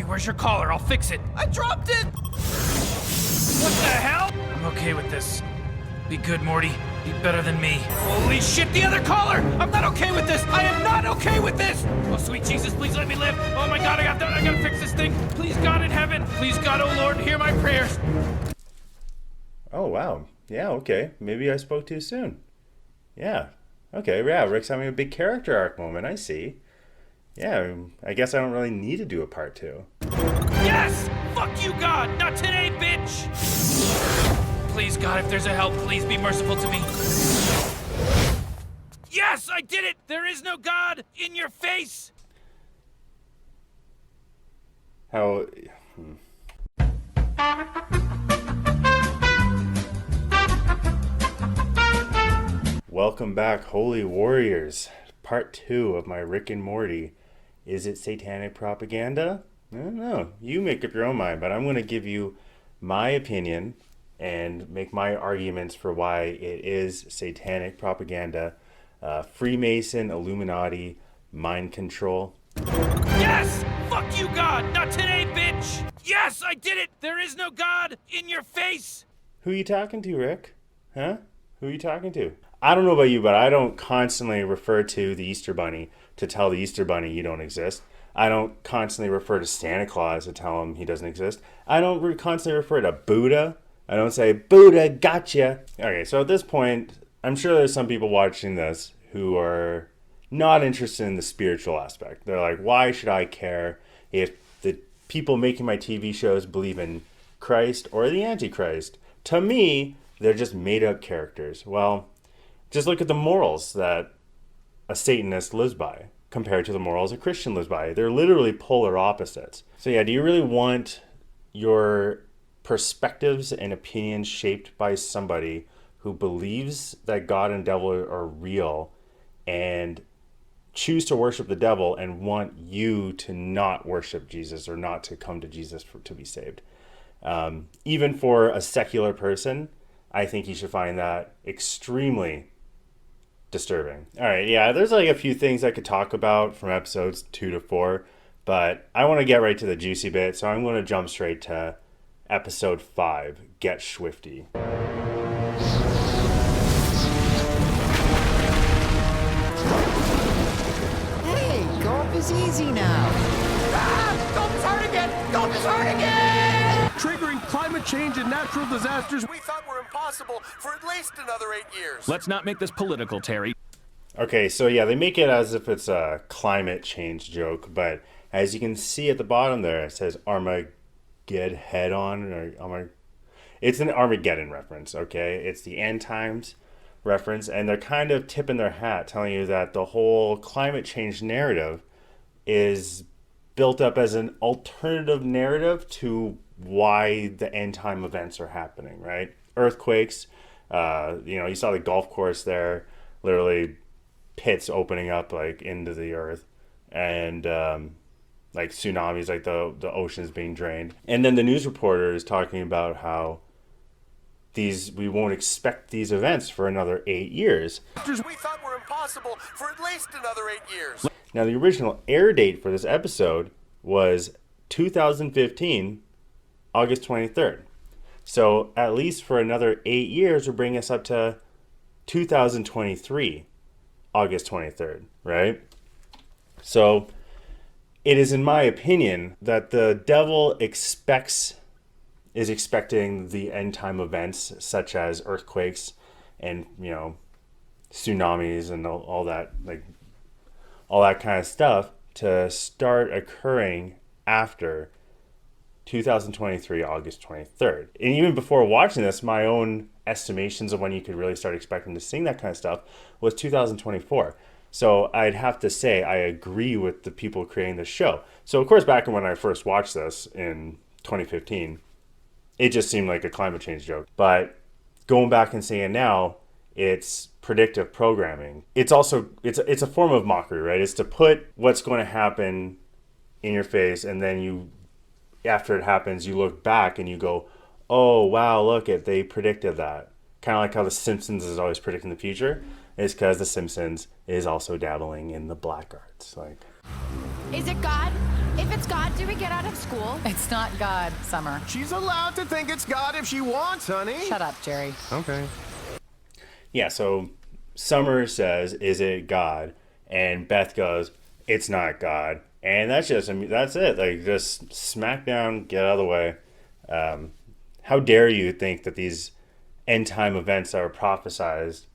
where's your collar? I'll fix it. I dropped it! What the hell? I'm okay with this. Be good, Morty. Be better than me. Holy shit, the other collar! I'm not okay with this! I am not okay with this! Oh, sweet Jesus, please let me live! Oh my God, I gotta fix this thing! Please, God in heaven! Please, God, oh Lord, hear my prayers! Oh, wow. Yeah, okay. Maybe I spoke too soon. Yeah. Okay, yeah, Rick's having a big character arc moment. I see. Yeah, I guess I don't really need to do a part 2. Yes! Fuck you, God! Not today, bitch! Please, God, if there's a help, please be merciful to me. Yes, I did it! There is no God in your face! How... Welcome back, Holy Warriors. Part 2 of my Rick and Morty. Is it satanic propaganda? I don't know. You make up your own mind, but I'm going to give you my opinion and make my arguments for why it is satanic propaganda, Freemason, Illuminati, mind control. Yes! Fuck you, God! Not today, bitch! Yes, I did it! There is no God in your face! Who are you talking to, Rick? Huh? Who are you talking to? I don't know about you, but I don't constantly refer to the Easter Bunny to tell the Easter Bunny you don't exist. I don't constantly refer to Santa Claus to tell him he doesn't exist. I don't constantly refer to Buddha. I don't say, Buddha, gotcha. Okay, so at this point, I'm sure there's some people watching this who are not interested in the spiritual aspect. They're like, why should I care if the people making my TV shows believe in Christ or the Antichrist? To me, they're just made up characters. Well, just look at the morals that a Satanist lives by compared to the morals a Christian lives by. They're literally polar opposites. So yeah, do you really want your perspectives and opinions shaped by somebody who believes that God and devil are real and choose to worship the devil and want you to not worship Jesus or not to come to Jesus to be saved? Even for a secular person, I think you should find that extremely disturbing. All right, yeah, there's like a few things I could talk about from episodes 2 to 4, but I want to get right to the juicy bit, so I'm going to jump straight to episode 5, Get Swifty. Hey, golf is easy now. Ah! Golf is hard again! Golf is hard again! Triggering climate change and natural disasters We thought were impossible for at least another 8 years. Let's not make this political, Terry. Okay, so yeah, they make it as if it's a climate change joke, but as you can see at the bottom there, it says Armageddon or it's an Armageddon reference, okay? It's the end times reference, and they're kind of tipping their hat, telling you that the whole climate change narrative is built up as an alternative narrative to why the end time events are happening, right? Earthquakes, you saw the golf course there, literally pits opening up like into the earth, and like tsunamis, like the oceans being drained. And then the news reporter is talking about how we won't expect these events for another 8 years. We thought were impossible for at least another 8 years. Now, the original air date for this episode was 2015, August 23rd. So at least for another 8 years, will bring us up to 2023, August 23rd, right? So it is, in my opinion, that the devil is expecting the end time events such as earthquakes and, tsunamis and all that, like all that kind of stuff to start occurring after 2023, August 23rd. And even before watching this, my own estimations of when you could really start expecting to see that kind of stuff was 2024. So I'd have to say I agree with the people creating the show. So of course, back when I first watched this in 2015, it just seemed like a climate change joke. But going back and seeing it now, it's predictive programming. It's also, it's a form of mockery, right? It's to put what's going to happen in your face, and then after it happens, you look back and you go, oh, wow, they predicted that. Kind of like how The Simpsons is always predicting the future. It's because The Simpsons is also dabbling in the black arts. Is it God? If it's God, do we get out of school? It's not God, Summer. She's allowed to think it's God if she wants, honey. Shut up, Jerry. Okay. Yeah, so Summer says, is it God? And Beth goes, it's not God. And that's just, I mean, that's it. Like, just smack down, get out of the way. How dare you think that these end time events that are prophesized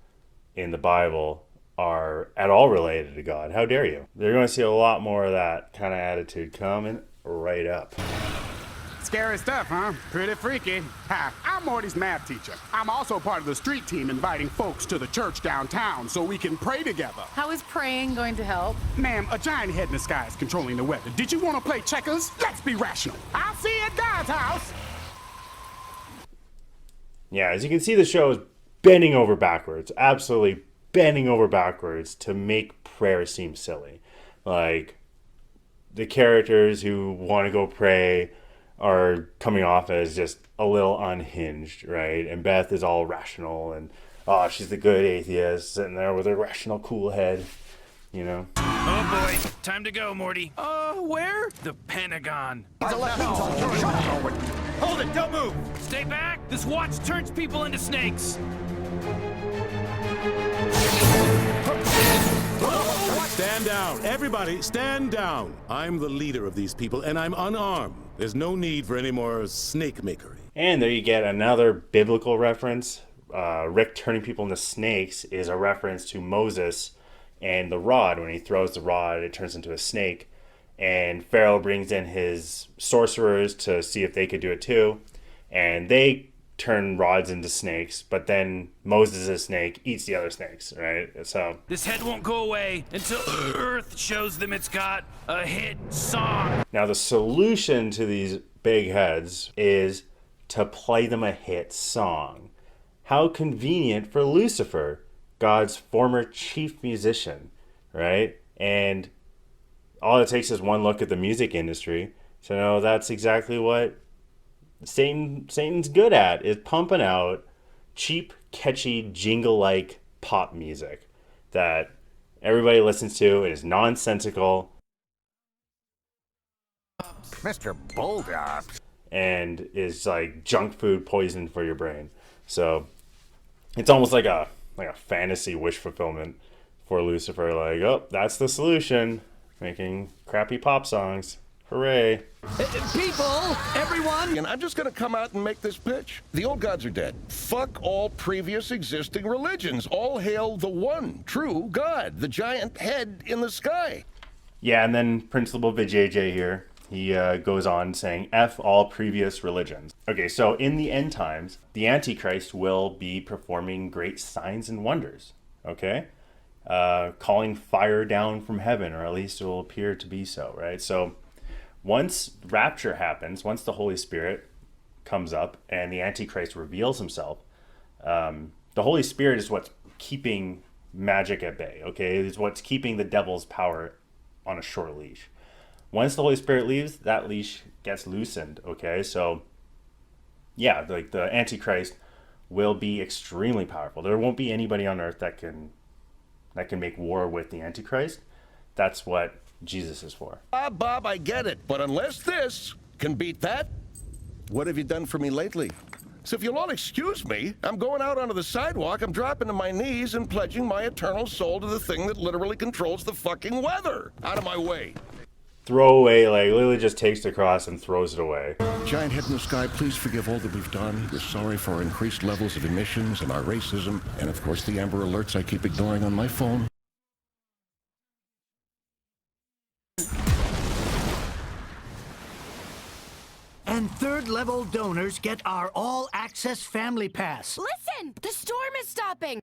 in the Bible are at all related to God? How dare you? They're going to see a lot more of that kind of attitude coming right up. Scary stuff, huh? Pretty freaky. Hi, I'm Morty's math teacher. I'm also part of the street team inviting folks to the church downtown so we can pray together. How is praying going to help? Ma'am, a giant head in the sky is controlling the weather. Did you want to play checkers? Let's be rational. I'll see you at God's house. Yeah, as you can see, the show is bending over backwards. Absolutely bending over backwards to make prayer seem silly. Like, the characters who want to go pray are coming off as just a little unhinged, right? And Beth is all rational and, oh, she's the good atheist sitting there with her rational, cool head, you know? Oh boy, time to go, Morty. Where? The Pentagon. Hold it, don't move. Stay back. This watch turns people into snakes. Stand down. Everybody, stand down. I'm the leader of these people, and I'm unarmed. There's no need for any more snake-makery. And there you get another biblical reference. Rick turning people into snakes is a reference to Moses and the rod. When he throws the rod, it turns into a snake. And Pharaoh brings in his sorcerers to see if they could do it too. And they turn rods into snakes, but then Moses' snake eats the other snakes, right? So this head won't go away until Earth shows them it's got a hit song. Now the solution to these big heads is to play them a hit song. How convenient for Lucifer, God's former chief musician, right? And all it takes is one look at the music industry to know that's exactly what Satan's good at, is pumping out cheap, catchy, jingle-like pop music that everybody listens to. It is nonsensical. Mr. Bulldog. And is like junk food poison for your brain. So it's almost like a fantasy wish fulfillment for Lucifer. Like, oh, that's the solution. Making crappy pop songs. Hooray. People, everyone. And I'm just going to come out and make this pitch. The old gods are dead. Fuck all previous existing religions. All hail the one true God, the giant head in the sky. Yeah, and then Principal Vijay here, he goes on saying, F all previous religions. Okay, so in the end times, the Antichrist will be performing great signs and wonders, okay? Calling fire down from heaven, or at least it will appear to be so, right? So once rapture happens, once the Holy Spirit comes up and the Antichrist reveals himself, the Holy Spirit is what's keeping magic at bay, okay? It's what's keeping the devil's power on a short leash. Once the Holy Spirit leaves, that leash gets loosened, okay? So, yeah, like the Antichrist will be extremely powerful. There won't be anybody on earth that can make war with the Antichrist. That's what Jesus is for. Bob, I get it. But unless this can beat that, what have you done for me lately? So if you'll all excuse me, I'm going out onto the sidewalk, I'm dropping to my knees and pledging my eternal soul to the thing that literally controls the fucking weather. Out of my way. Throw away, like, literally just takes the cross and throws it away. Giant head in the sky, please forgive all that we've done. We're sorry for our increased levels of emissions and our racism, and of course the Amber Alerts I keep ignoring on my phone. And third-level donors get our all-access family pass. Listen, the storm is stopping.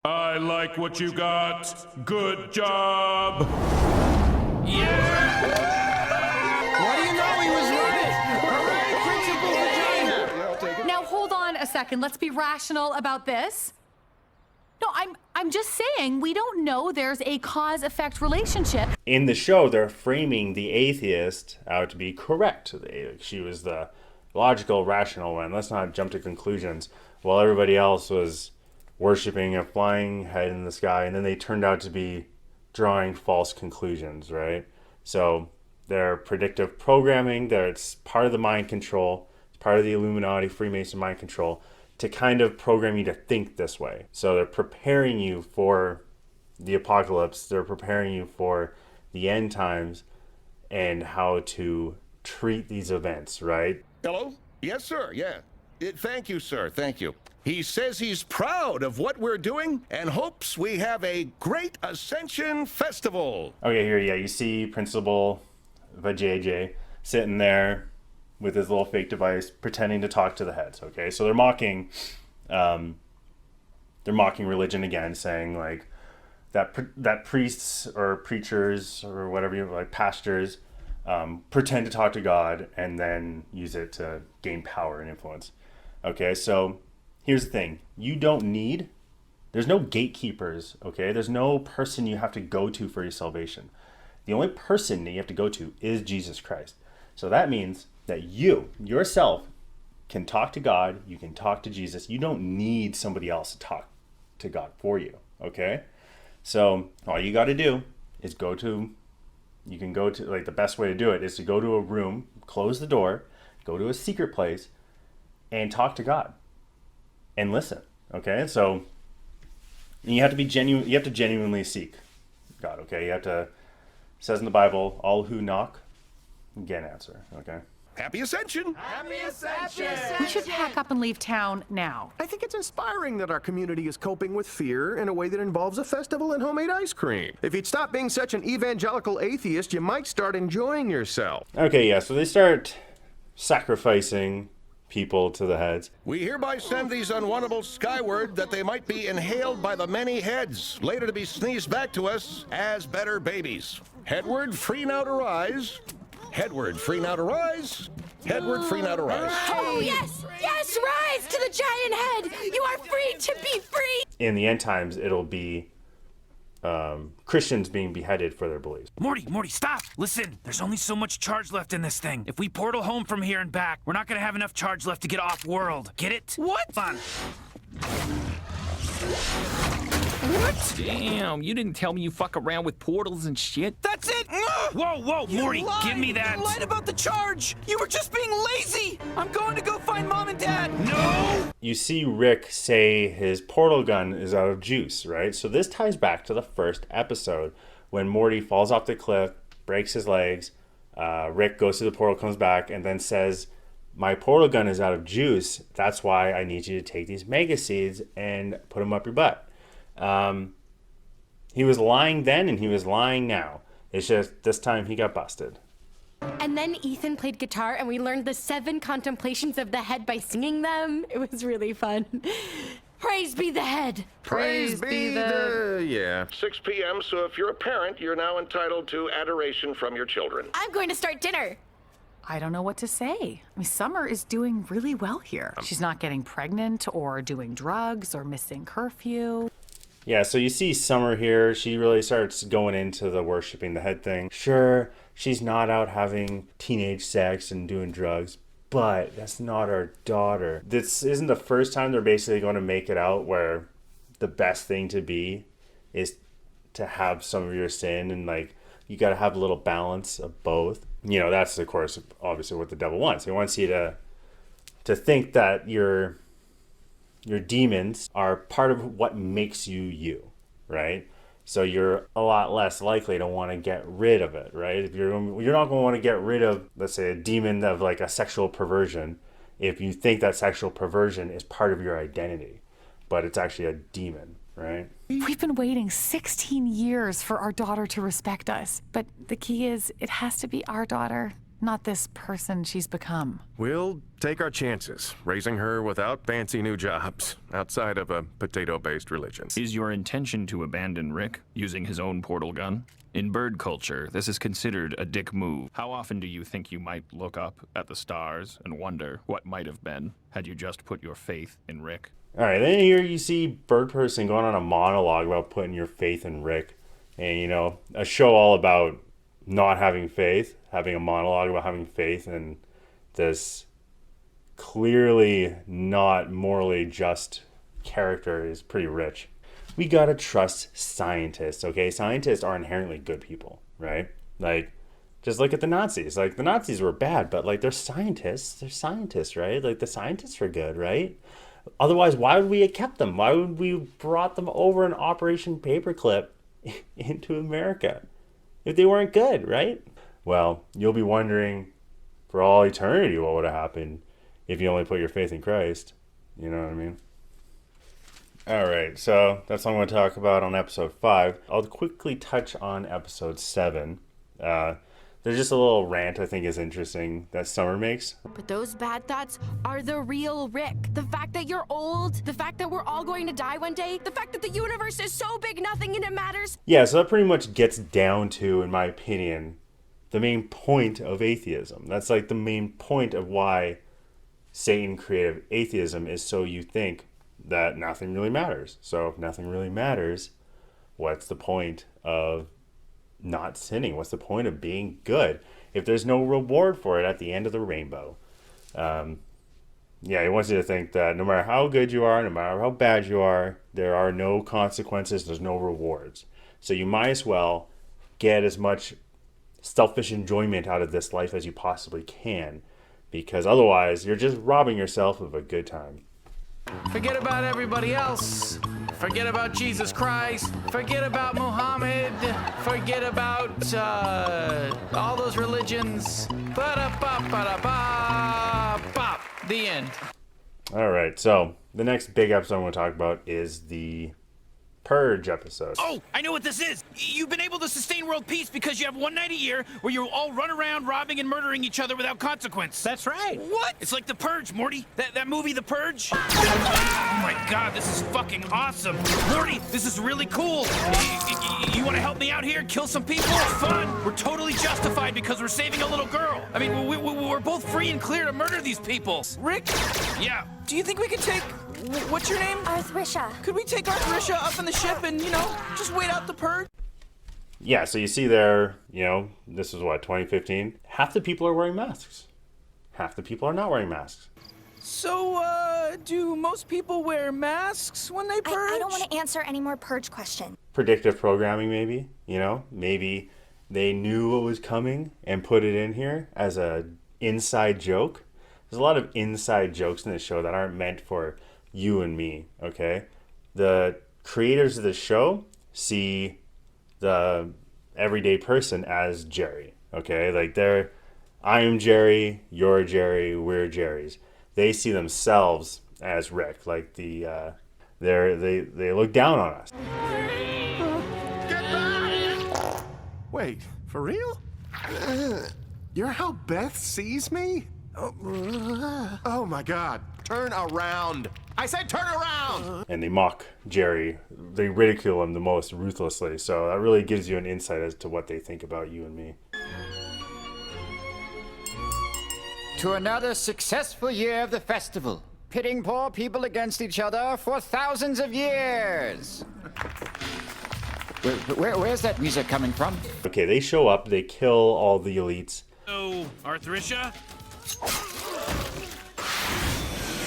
I like what you got. Good job. Yeah! What do you know? He was right. Hooray, Principal Vagina! Now hold on a second. Let's be rational about this. No, I'm just saying we don't know there's a cause-effect relationship. In the show, they're framing the atheist out to be correct. She was the logical, rational one. Let's not jump to conclusions. While everybody else was worshiping a flying head in the sky, and then they turned out to be drawing false conclusions, right? So they're predictive programming, it's part of the mind control, it's part of the Illuminati, Freemason mind control, to kind of program you to think this way. So they're preparing you for the apocalypse, they're preparing you for the end times and how to treat these events, right? Hello? Yes, sir, yeah. Thank you, sir, thank you. He says he's proud of what we're doing and hopes we have a great Ascension Festival. Okay, here, yeah, you see Principal Vajayjay sitting there with his little fake device pretending to talk to the heads, okay? So they're mocking religion again, saying like that priests or preachers or whatever like pastors pretend to talk to God and then use it to gain power and influence. Okay, so here's the thing. There's no gatekeepers, okay? There's no person you have to go to for your salvation. The only person that you have to go to is Jesus Christ. So that means that you, yourself, can talk to God, you can talk to Jesus. You don't need somebody else to talk to God for you, okay? So all you got to do is the best way to do it is to go to a room, close the door, go to a secret place, and talk to God and listen, okay? So you have to be genuine. You have to genuinely seek God, okay? It says in the Bible, all who knock get an answer, okay? Happy Ascension! Happy Ascension! We should pack up and leave town now. I think it's inspiring that our community is coping with fear in a way that involves a festival and homemade ice cream. If you'd stop being such an evangelical atheist, you might start enjoying yourself. Okay, yeah, so they start sacrificing people to the heads. We hereby send these unwantables skyward that they might be inhaled by the many heads, later to be sneezed back to us as better babies. Headward, free now to rise. Headward, free now to rise. Headward, free now to rise. Oh, yes! Yes, rise to the giant head! You are free to be free! In the end times, it'll be Christians being beheaded for their beliefs. Morty, stop! Listen, there's only so much charge left in this thing. If we portal home from here and back, we're not gonna have enough charge left to get off-world. Get it? What? Fun. What? Damn, you didn't tell me you fuck around with portals and shit. That's it! Whoa, Morty, give me that! You lied about the charge! You were just being lazy! I'm going to go find Mom and Dad! No! You see Rick say his portal gun is out of juice, right? So this ties back to the first episode when Morty falls off the cliff, breaks his legs, Rick goes to the portal, comes back, and then says, my portal gun is out of juice. That's why I need you to take these mega seeds and put them up your butt. He was lying then and he was lying now. It's just this time he got busted. And then Ethan played guitar and we learned the 7 contemplations of the head by singing them. It was really fun. Praise be the head. Praise be the... Yeah. 6 p.m., so if you're a parent, you're now entitled to adoration from your children. I'm going to start dinner. I don't know what to say. I mean, Summer is doing really well here. She's not getting pregnant or doing drugs or missing curfew. Yeah, so you see Summer here. She really starts going into the worshiping the head thing. Sure, she's not out having teenage sex and doing drugs, but that's not our daughter. This isn't the first time they're basically going to make it out where the best thing to be is to have some of your sin and like you got to have a little balance of both. You know, that's of course obviously what the devil wants. He wants you to think that your demons are part of what makes you, right? So you're a lot less likely to want to get rid of it, right? If you're not going to want to get rid of, let's say, a demon of like a sexual perversion, if you think that sexual perversion is part of your identity, but it's actually a demon, right? We've been waiting 16 years for our daughter to respect us. But the key is, it has to be our daughter, not this person she's become. We'll take our chances, raising her without fancy new jobs, outside of a potato-based religion. Is your intention to abandon Rick using his own portal gun? In bird culture, this is considered a dick move. How often do you think you might look up at the stars and wonder what might have been had you just put your faith in Rick? All right, then here you see Bird Person going on a monologue about putting your faith in Rick. And, you know, a show all about not having faith, having a monologue about having faith in this clearly not morally just character is pretty rich. We gotta trust scientists, okay? Scientists are inherently good people, right? Like, just look at the Nazis. Like, the Nazis were bad, but, like, they're scientists. They're scientists, right? Like, the scientists are good, right? Otherwise, why would we have kept them? Why would we brought them over in Operation Paperclip into America if they weren't good, right? Well, you'll be wondering for all eternity what would have happened if you only put your faith in Christ. You know what I mean? All right, so that's what I'm going to talk about on episode 5. I'll quickly touch on episode 7. There's just a little rant I think is interesting that Summer makes. But those bad thoughts are the real Rick. The fact that you're old, the fact that we're all going to die one day, the fact that the universe is so big nothing and it matters. Yeah, so that pretty much gets down to, in my opinion, the main point of atheism. That's like the main point of why Satan created atheism, is so you think that nothing really matters. So if nothing really matters, what's the point of not sinning? What's the point of being good if there's no reward for it at the end of the rainbow? Yeah, he wants you to think that no matter how good you are, no matter how bad you are, there are no consequences, there's no rewards. So you might as well get as much selfish enjoyment out of this life as you possibly can, because otherwise you're just robbing yourself of a good time. Forget about everybody else. Forget about Jesus Christ. Forget about Muhammad. Forget about all those religions. Ba-da-ba-ba-da-ba-bop. The end. All right, so the next big episode I'm going to talk about is the Purge episode. Oh, I know what this is. You've been able to sustain world peace because you have one night a year where you all run around robbing and murdering each other without consequence. That's right. What? It's like The Purge, Morty. That movie, The Purge. Oh my God, this is fucking awesome. Morty, this is really cool. You want to help me out here and kill some people? It's fun. We're totally justified because we're saving a little girl. I mean, we're both free and clear to murder these people. Rick? Yeah. Do you think we could take... What's your name? Arthrisha. Could we take Arthrisha up in the ship and, just wait out the purge? Yeah, so you see there, this is what, 2015? Half the people are wearing masks. Half the people are not wearing masks. So, do most people wear masks when they purge? I don't want to answer any more purge questions. Predictive programming, maybe, maybe they knew what was coming and put it in here as a inside joke. There's a lot of inside jokes in this show that aren't meant for you and me, okay? The creators of the show see the everyday person as Jerry, okay? Like I'm Jerry, you're Jerry, we're Jerry's. They see themselves as Rick, like they look down on us. Get back! Wait, for real? You're how Beth sees me? Oh my God, turn around. I said turn around! And they mock Jerry. They ridicule him the most ruthlessly. So that really gives you an insight as to what they think about you and me. To another successful year of the festival, pitting poor people against each other for thousands of years. Where's that music coming from? Okay, they show up, they kill all the elites. So, Arthrisha?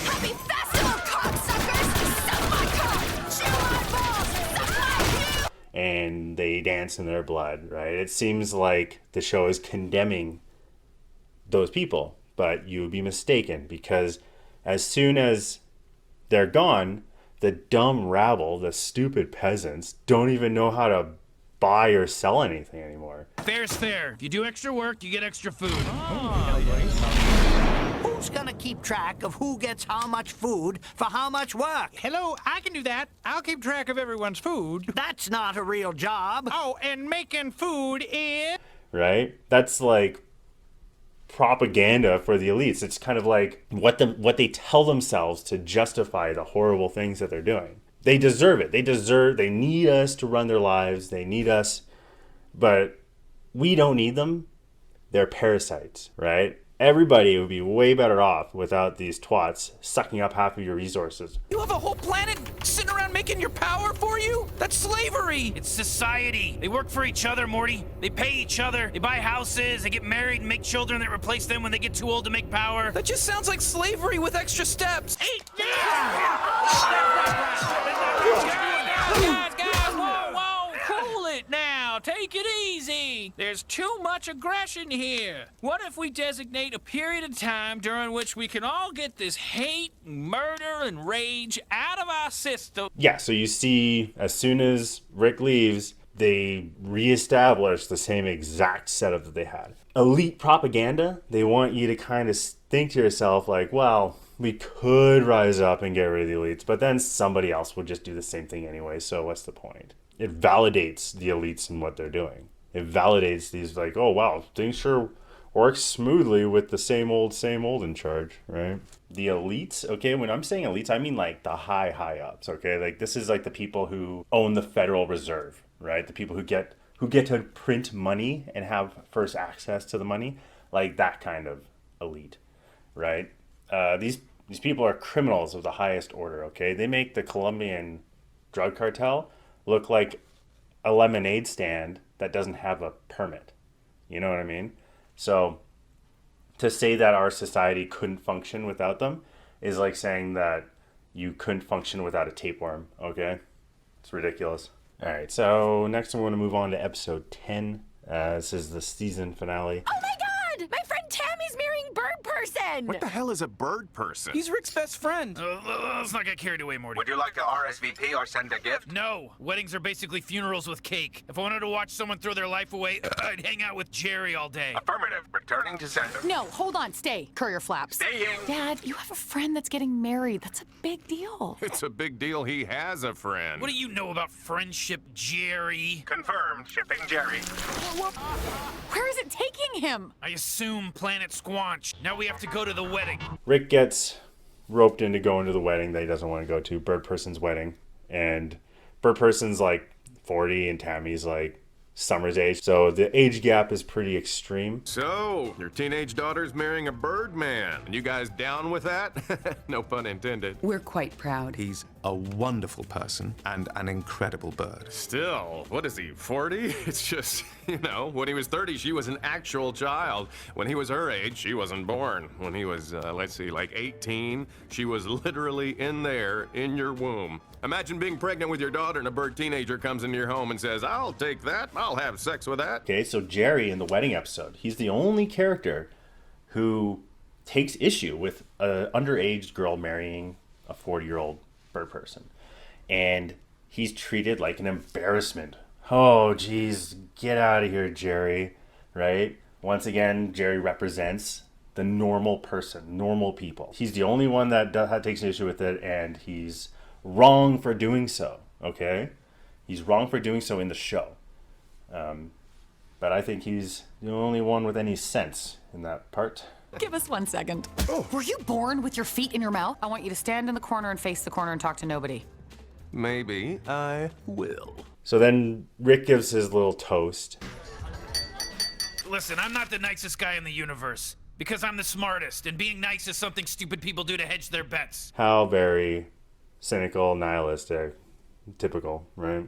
Happy festival, cocksuckers! Suck my cock! Chew my balls! Suck my heel! And they dance in their blood, right? It seems like the show is condemning those people, but you would be mistaken, because as soon as they're gone, the dumb rabble, the stupid peasants, don't even know how to buy or sell anything anymore. Fair's fair. If you do extra work, you get extra food. Who's gonna keep track of who gets how much food for how much work? Hello, I can do that. I'll keep track of everyone's food. That's not a real job. Oh, and making food is... Right? That's like propaganda for the elites. It's kind of like what they tell themselves to justify the horrible things that they're doing. They deserve it. They need us to run their lives. They need us, but we don't need them. They're parasites, right? Everybody would be way better off without these twats sucking up half of your resources. You have a whole planet sitting around making your power for you? That's slavery! It's society. They work for each other, Morty. They pay each other. They buy houses. They get married and make children that replace them when they get too old to make power. That just sounds like slavery with extra steps. Hey! Guys, whoa, cool it now. Take it easy. There's too much aggression here. What if we designate a period of time during which we can all get this hate, murder, and rage out of our system? Yeah, so you see, as soon as Rick leaves, they reestablish the same exact setup that they had. Elite propaganda, they want you to kind of think to yourself like, well, we could rise up and get rid of the elites, but then somebody else would just do the same thing anyway, so what's the point? It validates the elites and what they're doing. It validates these like, oh wow, things sure work smoothly with the same old in charge, right? The elites, okay, when I'm saying elites, I mean like the high ups, okay? Like this is like the people who own the Federal Reserve, right? The people who get to print money and have first access to the money, like that kind of elite, right? These people are criminals of the highest order, okay? They make the Colombian drug cartel look like a lemonade stand that doesn't have a permit. You know what I mean? So to say that our society couldn't function without them is like saying that you couldn't function without a tapeworm, okay? It's ridiculous. All right, so next I'm going to move on to episode 10. This is the season finale. Oh my god! My friend Tammy's marrying Bird Person! What the hell is a bird person? He's Rick's best friend. Let's not get carried away, Morty. Would you like to RSVP or send a gift? No. Weddings are basically funerals with cake. If I wanted to watch someone throw their life away, I'd hang out with Jerry all day. Affirmative. Returning to sender. No, hold on, stay. Courier flaps. Staying. Dad, you have a friend that's getting married. That's a big deal. It's a big deal he has a friend. What do you know about friendship, Jerry? Confirmed. Shipping Jerry. Where is it taking him? I assume Planet Squanch. Now we have to go to the wedding. Rick gets roped into going to the wedding that he doesn't want to go to, Bird Person's wedding. And Bird Person's like 40 and Tammy's like Summer's age. So the age gap is pretty extreme. So, your teenage daughter's marrying a bird man. And you guys down with that? No pun intended. We're quite proud. He's a wonderful person and an incredible bird. Still, what is he, 40? It's just, when he was 30, she was an actual child. When he was her age, she wasn't born. When he was, like 18, she was literally in your womb. Imagine being pregnant with your daughter and a bird teenager comes into your home and says, I'll take that, I'll have sex with that. Okay, so Jerry in the wedding episode, he's the only character who takes issue with an underage girl marrying a 40-year-old bird person. And he's treated like an embarrassment. Oh, geez, get out of here, Jerry, right? Once again, Jerry represents the normal person, normal people. He's the only one that takes issue with it, and he's wrong for doing so, okay? He's wrong for doing so in the show. But I think he's the only one with any sense in that part. Give us 1 second. Oh. Were you born with your feet in your mouth? I want you to stand in the corner and face the corner and talk to nobody. Maybe I will. So then Rick gives his little toast. Listen, I'm not the nicest guy in the universe. Because I'm the smartest, and being nice is something stupid people do to hedge their bets. How very cynical, nihilistic, typical, right?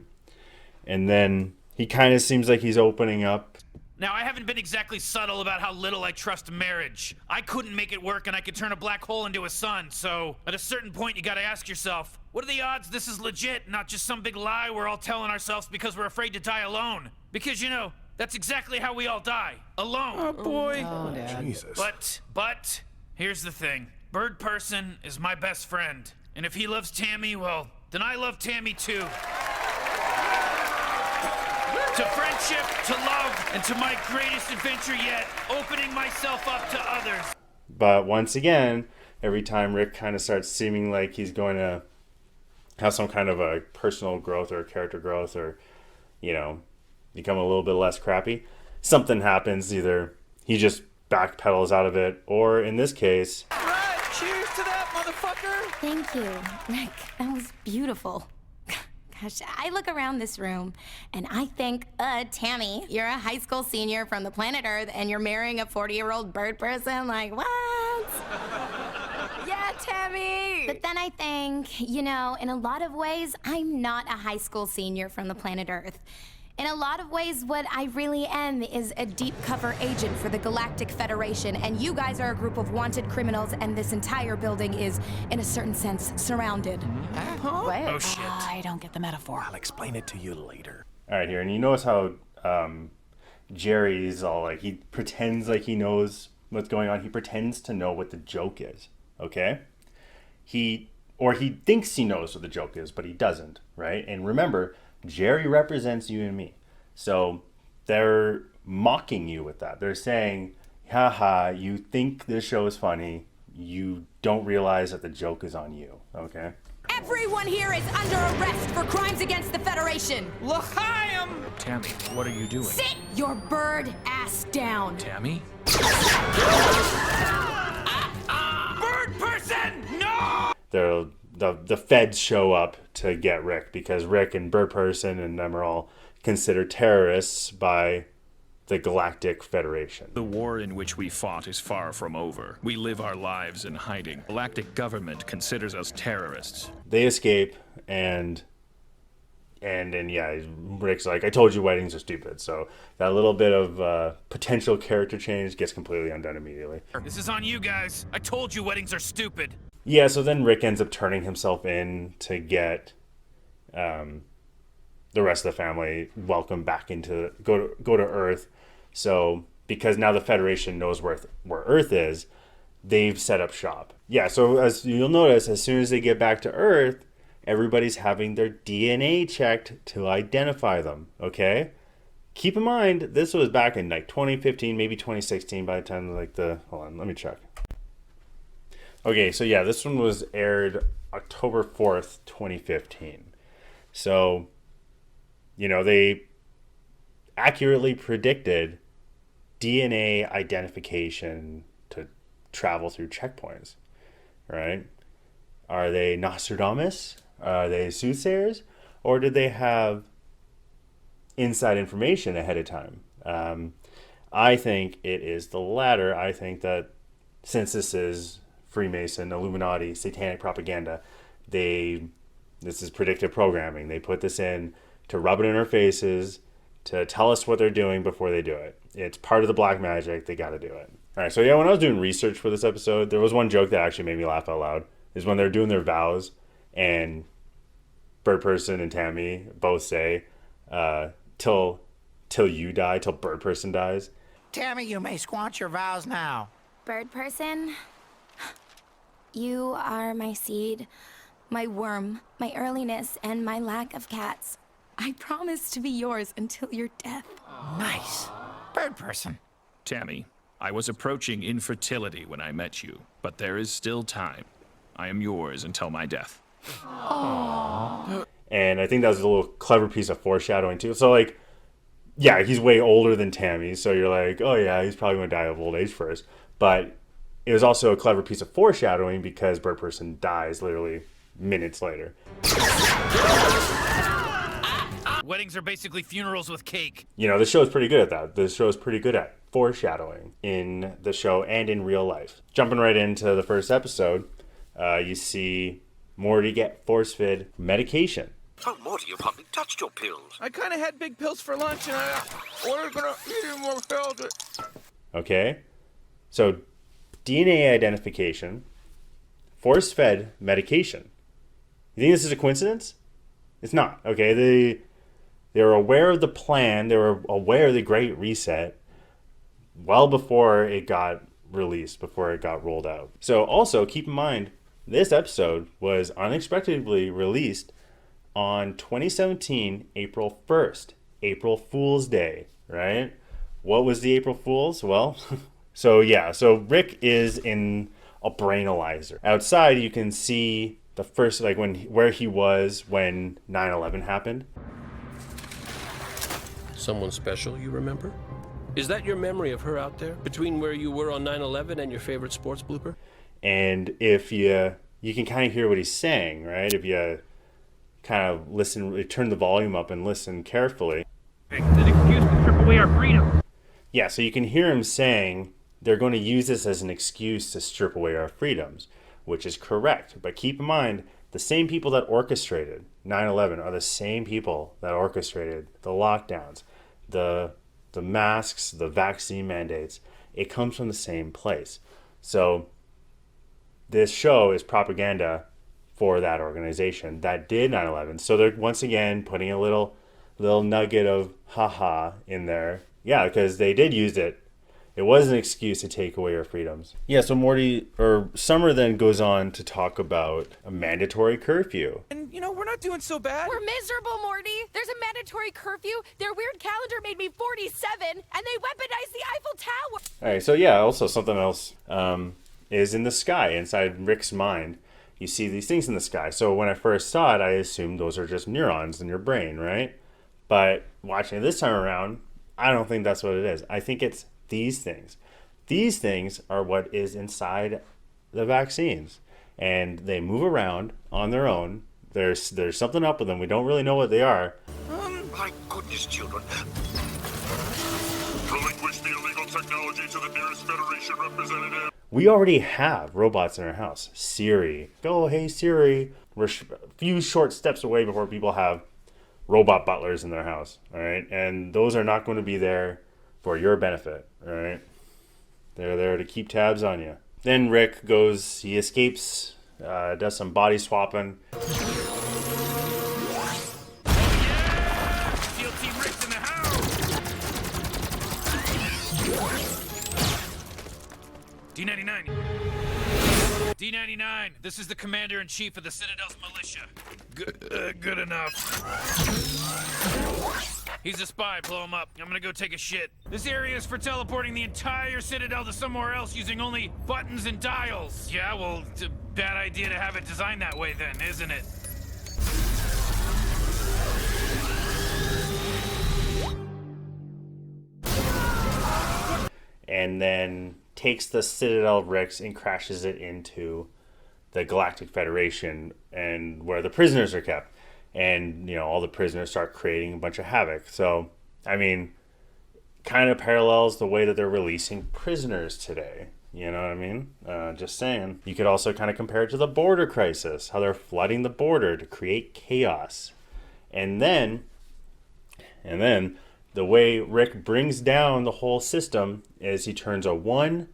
And then he kind of seems like he's opening up. Now, I haven't been exactly subtle about how little I trust marriage. I couldn't make it work, and I could turn a black hole into a sun, so at a certain point, you gotta ask yourself, what are the odds this is legit, not just some big lie we're all telling ourselves because we're afraid to die alone? Because, that's exactly how we all die. Alone. Oh, boy. Oh, Dad. Jesus. But, here's the thing. Bird Person is my best friend. And if he loves Tammy, well, then I love Tammy too. To friendship, to love, and to my greatest adventure yet, opening myself up to others. But once again, every time Rick kind of starts seeming like he's going to have some kind of a personal growth or character growth or, become a little bit less crappy, something happens. Either he just backpedals out of it, or in this case... Right, cheers to that, motherfucker! Thank you, Rick. That was beautiful. gosh, I look around this room and I think, Tammy, you're a high school senior from the planet Earth and you're marrying a 40-year-old bird person? Like, what? Yeah, Tammy! But then I think, in a lot of ways, I'm not a high school senior from the planet Earth. In a lot of ways, what I really am is a deep cover agent for the Galactic Federation, and you guys are a group of wanted criminals, and this entire building is, in a certain sense, surrounded. What? Oh, shit. I don't get the metaphor. I'll explain it to you later. All right, here, and you notice how Jerry's all like, he pretends like he knows what's going on. He pretends to know what the joke is, okay? He thinks he knows what the joke is, but he doesn't, right? And remember, Jerry represents you and me. So they're mocking you with that. They're saying, haha, you think this show is funny. You don't realize that the joke is on you, okay? Everyone here is under arrest for crimes against the Federation. L'chaim! Tammy, what are you doing? Sit your bird ass down. Tammy? Bird person! No! The feds show up to get Rick because Rick and Bird Person and them are all considered terrorists by the Galactic Federation. The war in which we fought is far from over. We live our lives in hiding. Galactic government considers us terrorists. They escape and yeah, Rick's like, I told you weddings are stupid. So that little bit of potential character change gets completely undone immediately. This is on you guys. I told you weddings are stupid. Yeah, so then Rick ends up turning himself in to get the rest of the family welcomed back into go to Earth. So because now the Federation knows where Earth is, they've set up shop. Yeah, so as you'll notice, as soon as they get back to Earth, everybody's having their DNA checked to identify them. Okay, keep in mind this was back in like 2015, maybe 2016. By the time hold on, let me check. Okay, so yeah, this one was aired October 4th, 2015. So, they accurately predicted DNA identification to travel through checkpoints, right? Are they Nostradamus? Are they soothsayers? Or did they have inside information ahead of time? I think it is the latter. I think that since this is Freemason, Illuminati, Satanic propaganda, this is predictive programming. They put this in to rub it in our faces, to tell us what they're doing before they do it. It's part of the black magic. They got to do it. All right, so yeah, when I was doing research for this episode, there was one joke that actually made me laugh out loud. Is when they're doing their vows and Bird Person and Tammy both say, till you die, till Bird Person dies. Tammy, you may squash your vows now. Bird Person, you are my seed, my worm, my earliness, and my lack of cats. I promise to be yours until your death. Nice. Bird Person. Tammy, I was approaching infertility when I met you, but there is still time. I am yours until my death. Aww. And I think that was a little clever piece of foreshadowing too. So yeah, he's way older than Tammy, so you're like, oh yeah, he's probably going to die of old age first. But it was also a clever piece of foreshadowing because Bird Person dies literally minutes later. Weddings are basically funerals with cake. The show is pretty good at that. The show is pretty good at foreshadowing in the show and in real life. Jumping right into the first episode, you see Morty get force-fed medication. Oh, Morty, you've hardly touched your pills. I kind of had big pills for lunch, and I wasn't gonna eat any more pills. Okay, so DNA identification, force-fed medication. You think this is a coincidence? It's not. Okay, they were aware of the plan. They were aware of the Great Reset well before it got released, before it got rolled out. So also keep in mind, this episode was unexpectedly released on 2017, April 1st, April Fool's Day, right? What was the April Fool's? Well, so Rick is in a brainalyzer. Outside, you can see the first, where he was when 9/11 happened. Someone special, you remember? Is that your memory of her out there? Between where you were on 9/11 and your favorite sports blooper? And if you can kind of hear what he's saying, right? If you kind of listen, turn the volume up and listen carefully. An excuse to strip away our freedom. Yeah, so you can hear him saying they're going to use this as an excuse to strip away our freedoms, which is correct. But keep in mind, the same people that orchestrated 9/11 are the same people that orchestrated the lockdowns, the masks, the vaccine mandates. It comes from the same place. So this show is propaganda for that organization that did 9/11. So they're once again putting a little nugget of haha in there. Yeah, because they did use it. It was an excuse to take away our freedoms. Yeah, so Summer then goes on to talk about a mandatory curfew. And, we're not doing so bad. We're miserable, Morty. There's a mandatory curfew. Their weird calendar made me 47, and they weaponized the Eiffel Tower. All right, so yeah, also something else is in the sky, inside Rick's mind. You see these things in the sky. So when I first saw it, I assumed those are just neurons in your brain, right? But watching it this time around, I don't think that's what it is. I think it's these things. These things are what is inside the vaccines, and they move around on their own. There's something up with them. We don't really know what they are. My goodness, children. Relinquish the illegal technology to the nearest Federation representative. We already have robots in our house. Siri. Oh, hey Siri. We're a few short steps away before people have robot butlers in their house. All right, and those are not going to be there for your benefit. All right, they're there to keep tabs on you. Then Rick goes. He escapes. Does some body swapping. D99. D99, this is the commander-in-chief of the Citadel's militia. Good enough. He's a spy, blow him up. I'm gonna go take a shit. This area is for teleporting the entire Citadel to somewhere else using only buttons and dials. Yeah, well, it's a bad idea to have it designed that way then, isn't it? And then takes the Citadel Ricks and crashes it into the Galactic Federation and where the prisoners are kept. And, all the prisoners start creating a bunch of havoc. So, I mean, kind of parallels the way that they're releasing prisoners today. You know what I mean? Just saying. You could also kind of compare it to the border crisis, how they're flooding the border to create chaos. And then the way Rick brings down the whole system is he turns a 1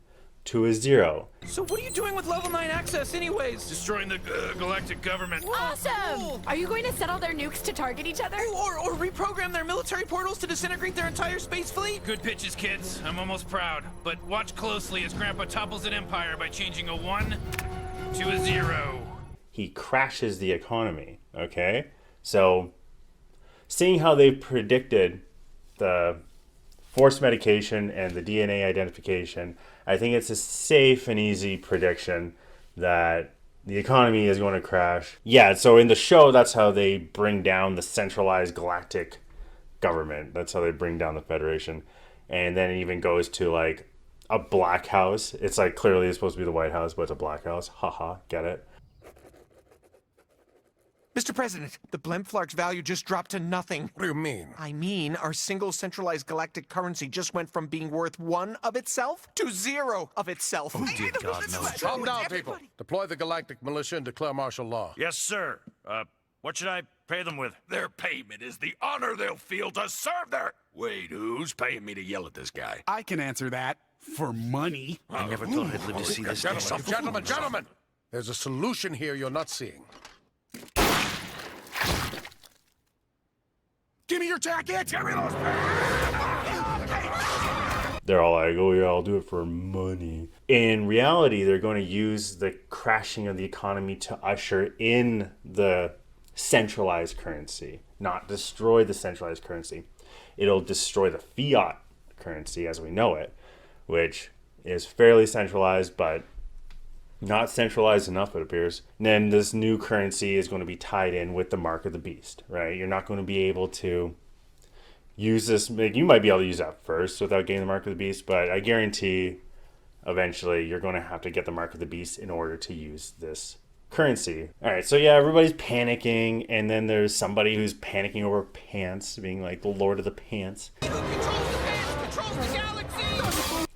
to a 0. So what are you doing with level 9 access anyways? Destroying the galactic government. Awesome! Are you going to settle their nukes to target each other? Or reprogram their military portals to disintegrate their entire space fleet? Good pitches, kids. I'm almost proud. But watch closely as Grandpa topples an empire by changing a 1 to a 0. He crashes the economy, okay? So, seeing how they've predicted the forced medication and the DNA identification, I think it's a safe and easy prediction that the economy is going to crash. Yeah, so in the show, that's how they bring down the centralized galactic government. That's how they bring down the Federation. And then it even goes to like a black house. It's like clearly it's supposed to be the White House, but it's a black house. Haha, get it? Mr. President, the Blemflark's value just dropped to nothing. What do you mean? I mean, our single centralized galactic currency just went from being worth 1 of itself to 0 of itself. Oh, dear God, no. Calm down, people. Deploy the galactic militia and declare martial law. Yes, sir. What should I pay them with? Their payment is the honor they'll feel to serve their... Wait, who's paying me to yell at this guy? I can answer that. For money. I never thought I'd live to see this day. Gentlemen, there's a solution here you're not seeing. Give me your jacket! Give me those They're all like, oh yeah, I'll do it for money. In reality, they're going to use the crashing of the economy to usher in the centralized currency, not destroy the centralized currency. It'll destroy the fiat currency as we know it, which is fairly centralized, but not centralized enough, it appears. And then this new currency is going to be tied in with the mark of the beast, right? You're not going to be able to use this. You might be able to use that first without getting the mark of the beast, but I guarantee eventually you're going to have to get the mark of the beast in order to use this currency. All right, so yeah, everybody's panicking, and then there's somebody who's panicking over pants, being like the Lord of the Pants.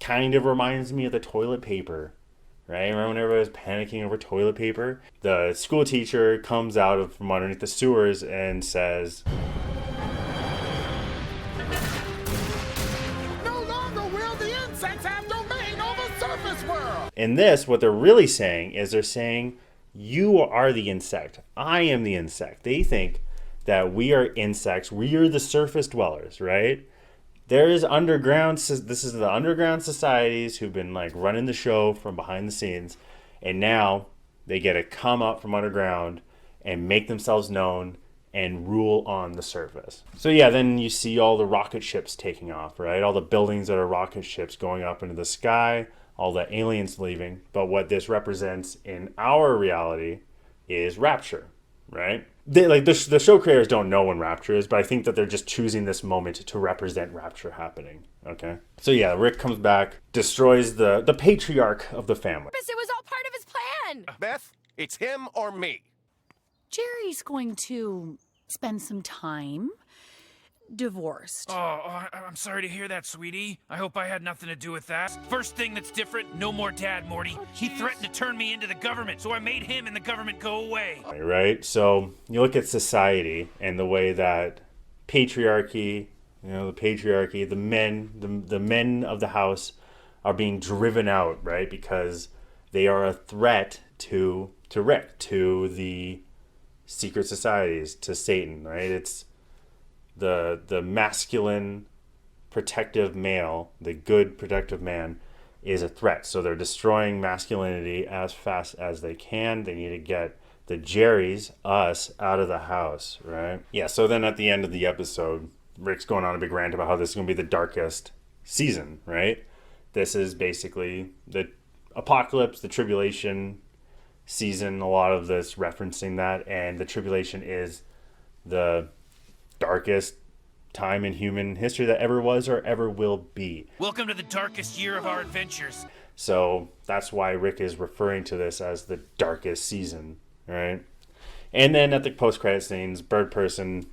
Kind of reminds me of the toilet paper, right? Remember when everybody was panicking over toilet paper? The school teacher comes out from underneath the sewers and says, No longer will the insects have domain over surface world. in this, what they're really saying is they're saying, you are the insect. I am the insect. They think that we are insects. We are the surface dwellers, right? There is underground. This is the underground societies who've been like running the show from behind the scenes. And now they get to come up from underground and make themselves known and rule on the surface. So yeah, then you see all the rocket ships taking off, right? All the buildings that are rocket ships going up into the sky, all the aliens leaving. But what this represents in our reality is rapture, right? The show creators don't know when rapture is, but I think that they're just choosing this moment to represent rapture happening, okay? So yeah, Rick comes back, destroys the patriarch of the family. It was all part of his plan. Beth, it's him or me. Jerry's going to spend some time divorced. Oh, I'm sorry to hear that, sweetie. I hope I had nothing to do with that. First thing that's different, no more Dad, Morty. He threatened to turn me into the government, so I made him and the government go away. Right? So you look at society and the way that patriarchy, the men of the house are being driven out, right? Because they are a threat to Rick, to the secret societies, to Satan, right? It's the masculine protective male, the good protective man, is a threat. So they're destroying masculinity as fast as they can. They need to get the Jerrys, us, out of the house, right? Yeah, so then at the end of the episode, Rick's going on a big rant about how this is going to be the darkest season, right? This is basically the apocalypse, the tribulation season, a lot of this referencing that, and the tribulation is the darkest time in human history that ever was or ever will be. Welcome to the darkest year of our adventures. So that's why Rick is referring to this as the darkest season, right? And then at the post-credit scenes, Bird Person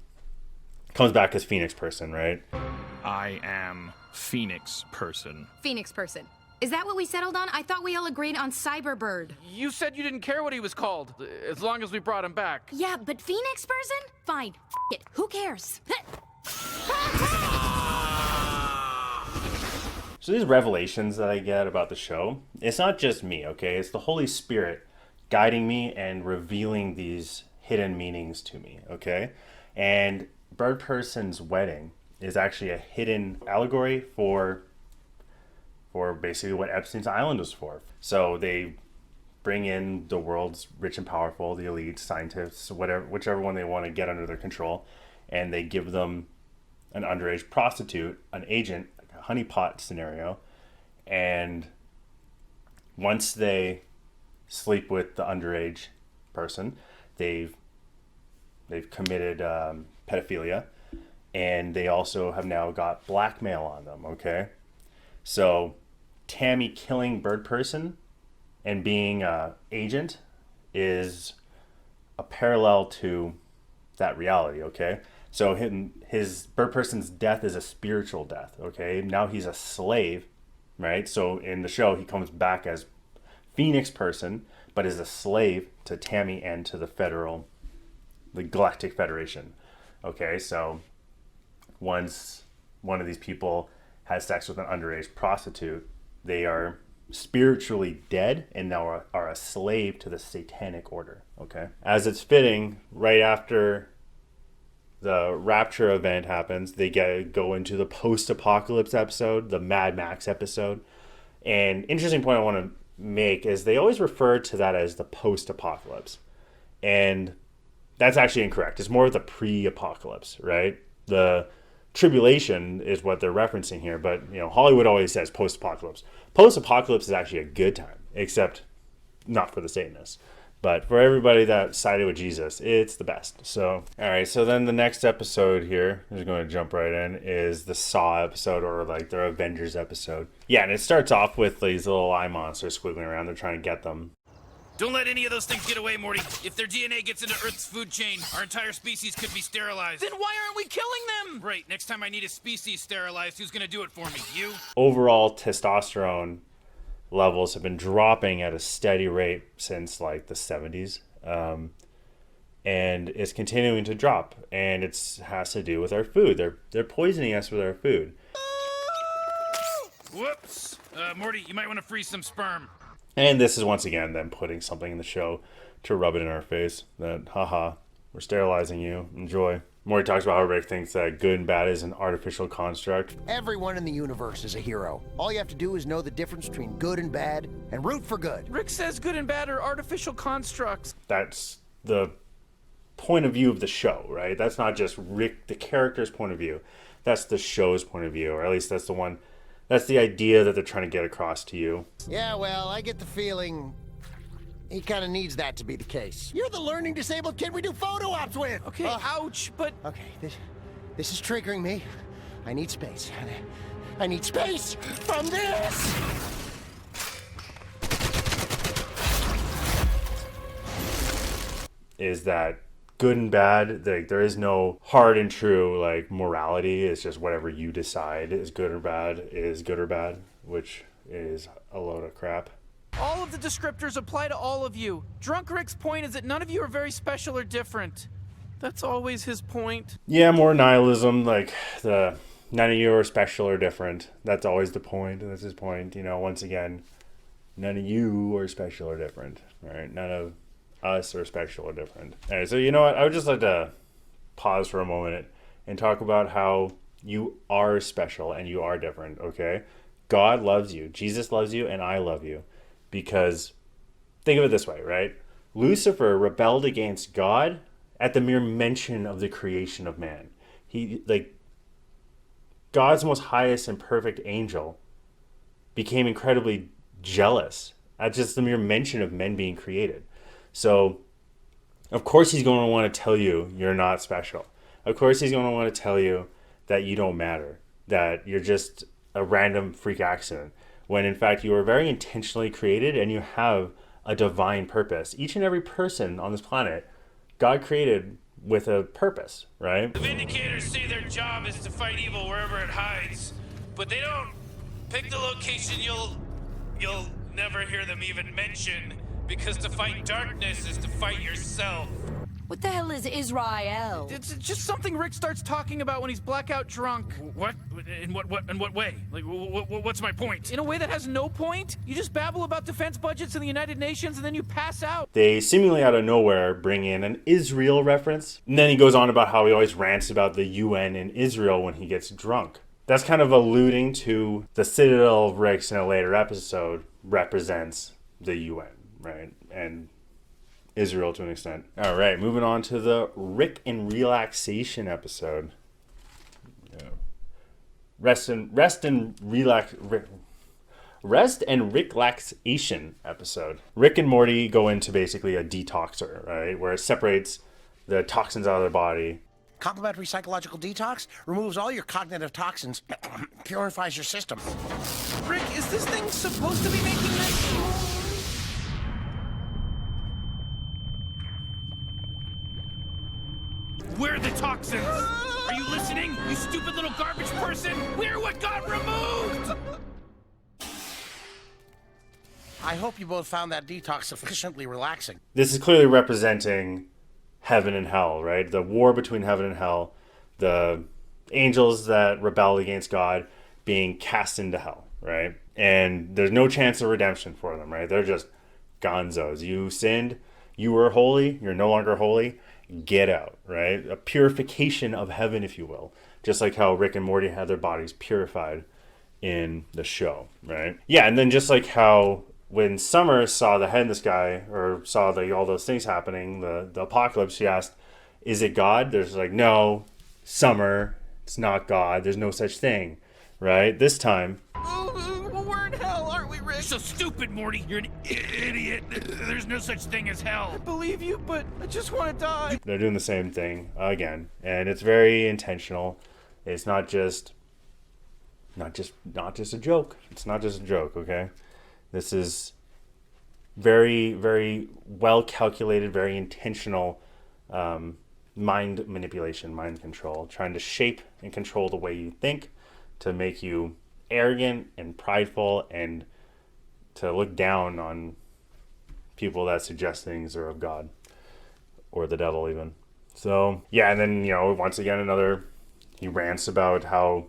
comes back as Phoenix Person, right? I am Phoenix Person. Phoenix Person. Is that what we settled on? I thought we all agreed on Cyberbird. You said you didn't care what he was called, as long as we brought him back. Yeah, but Phoenix Person? Fine. It. Who cares? So these revelations that I get about the show, it's not just me, okay? It's the Holy Spirit guiding me and revealing these hidden meanings to me, okay? And Bird Person's wedding is actually a hidden allegory for basically what Epstein's Island was for. So they bring in the world's rich and powerful, the elite, scientists, whichever one they want to get under their control, and they give them an underage prostitute, an agent, like a honeypot scenario, and once they sleep with the underage person, they've committed pedophilia, and they also have now got blackmail on them, okay? So Tammy killing Bird Person and being an agent is a parallel to that reality, okay? So his Bird Person's death is a spiritual death, okay? Now he's a slave, right? So in the show, he comes back as Phoenix Person, but is a slave to Tammy and to the Galactic Federation, okay? So once one of these people has sex with an underage prostitute, they are spiritually dead and now are a slave to the Satanic order, okay? As it's fitting, right after the Rapture event happens, they go into the post-apocalypse episode, the Mad Max episode. And interesting point I want to make is they always refer to that as the post-apocalypse. And that's actually incorrect. It's more of the pre-apocalypse, right? The tribulation is what they're referencing here, but Hollywood always says post-apocalypse. Post-apocalypse is actually a good time, except not for the Satanists. But for everybody that sided with Jesus, it's the best. So, all right, so then the next episode here, I'm just going to jump right in, is the Saw episode, or like their Avengers episode. Yeah, and it starts off with these little eye monsters squiggling around. They're trying to get them. Don't let any of those things get away, Morty. If their DNA gets into Earth's food chain, our entire species could be sterilized. Then why aren't we killing them? Right, next time I need a species sterilized, who's gonna do it for me? You? Overall testosterone levels have been dropping at a steady rate since like the 70s. And it's continuing to drop, and it has to do with our food. They're poisoning us with our food. Whoops. Morty, you might want to freeze some sperm. And this is once again them putting something in the show to rub it in our face. That, haha, we're sterilizing you. Enjoy. Morty talks about how Rick thinks that good and bad is an artificial construct. Everyone in the universe is a hero. All you have to do is know the difference between good and bad and root for good. Rick says good and bad are artificial constructs. That's the point of view of the show, right? That's not just Rick, the character's point of view. That's the show's point of view, or at least that's the idea that they're trying to get across to you. Yeah, well, I get the feeling he kind of needs that to be the case. You're the learning disabled kid we do photo ops with. Okay, ouch, but... Okay, this is triggering me. I need space. I need space from this! Is that good and bad? Like, there is no hard and true like morality. It's just whatever you decide is good or bad is good or bad, which is a load of crap. All of the descriptors apply to all of you. Drunk Rick's point is that none of you are very special or different. That's always his point. Yeah, more nihilism, like the none of you are special or different. That's always the point. That's his point. You know, once again, none of you are special or different. Right? None of us are special or different. All right, so you know what? I would just like to pause for a moment and talk about how you are special and you are different, okay? God loves you. Jesus loves you, and I love you. Because think of it this way, right? Lucifer rebelled against God at the mere mention of the creation of man. He, like, God's most highest and perfect angel became incredibly jealous at just the mere mention of men being created. So, of course he's going to want to tell you you're not special. Of course he's going to want to tell you that you don't matter, that you're just a random freak accident, when in fact you were very intentionally created and you have a divine purpose. Each and every person on this planet, God created with a purpose, right? The Vindicators say their job is to fight evil wherever it hides, but they don't pick the location you'll never hear them even mention, because to fight darkness is to fight yourself. What the hell is Israel? It's just something Rick starts talking about when he's blackout drunk. What? In what way? Like, what's my point? In a way that has no point? You just babble about defense budgets in the United Nations and then you pass out. They seemingly out of nowhere bring in an Israel reference. And then he goes on about how he always rants about the UN in Israel when he gets drunk. That's kind of alluding to the Citadel of Ricks in a later episode represents the UN, right? And Israel to an extent. All right, moving on to the Rick and Relaxation episode. Rest and Relaxation episode. Rick and Morty go into basically a detoxer, right, where it separates the toxins out of their body. Complementary psychological detox removes all your cognitive toxins, purifies your system. Rick, is this thing supposed to be making this? Where are the toxins? Are you listening, you stupid little garbage person? We're what got removed! I hope you both found that detox sufficiently relaxing. This is clearly representing heaven and hell, right? The war between heaven and hell, the angels that rebelled against God being cast into hell, right? And there's no chance of redemption for them, right? They're just gonzos. You sinned, you were holy, you're no longer holy, get out, right? A purification of heaven, if you will. Just like how Rick and Morty had their bodies purified in the show, right? Yeah, and then just like how when Summer saw the head in the sky, or saw all those things happening, the apocalypse, she asked, is it God? There's like, no, Summer, it's not God. There's no such thing, right? This time... We're in hell, aren't we, Rick? You're so stupid, Morty. You're an idiot. There's no such thing as hell. I believe you, but I just want to die. They're doing the same thing again, and it's very intentional. It's not just a joke. It's not just a joke, okay? This is Very, very well calculated, very intentional mind manipulation, mind control, trying to shape and control the way you think, to make you arrogant and prideful, and to look down on people that suggest things are of God or the devil even. So yeah, and then, you know, once again, he rants about how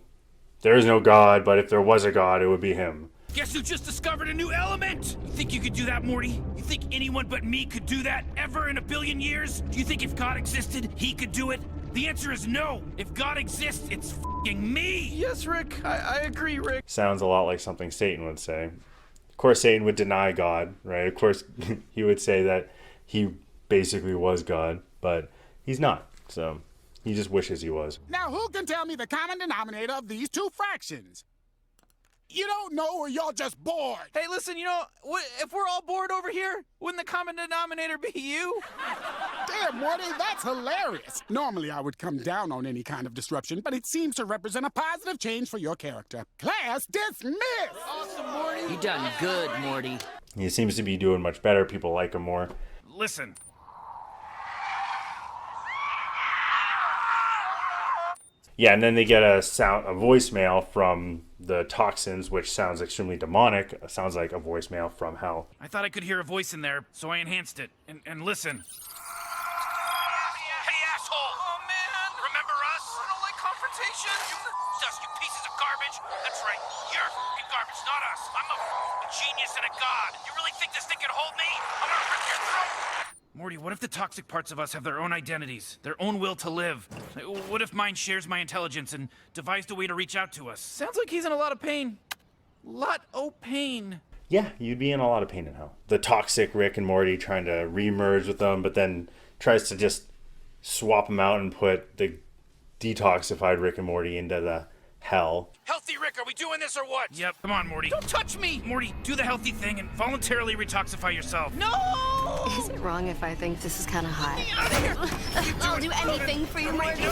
there is no God, but if there was a God, it would be him. Guess who just discovered a new element? You think you could do that, Morty? You think anyone but me could do that ever in a billion years? Do you think if God existed, he could do it? The answer is no. If God exists, it's f***ing me. Yes, Rick. I agree, Rick. Sounds a lot like something Satan would say. Of course, Satan would deny God, right? Of course, he would say that he basically was God, but he's not. So he just wishes he was. Now, who can tell me the common denominator of these two fractions? You don't know, or you're just bored. Hey, listen, you know, if we're all bored over here, wouldn't the common denominator be you? Damn, Morty, that's hilarious. Normally, I would come down on any kind of disruption, but it seems to represent a positive change for your character. Class dismissed! Awesome, Morty. You done good, Morty. He seems to be doing much better. People like him more. Listen. Yeah, and then they get a voicemail from the toxins, which sounds extremely demonic. It sounds like a voicemail from hell. I thought I could hear a voice in there, so I enhanced it. And listen. Hey, asshole! Oh, man. Remember us? I don't like confrontation. Just you pieces of garbage. That's right. You're f***ing garbage, not us. I'm a f***ing genius and a god. You really think this thing can hold me? I'm gonna rip your throat! Morty, what if the toxic parts of us have their own identities, their own will to live? What if mine shares my intelligence and devised a way to reach out to us? Sounds like he's in a lot of pain. Lot o' pain. Yeah, you'd be in a lot of pain in hell. The toxic Rick and Morty trying to re-merge with them, but then tries to just swap them out and put the detoxified Rick and Morty into the hell. Healthy Rick, are we doing this or what? Yep, come on, Morty. Don't touch me! Morty, do the healthy thing and voluntarily retoxify yourself. No! Is it wrong if I think this is kind of hot? Out of here! I'll do anything for you, Morty. No!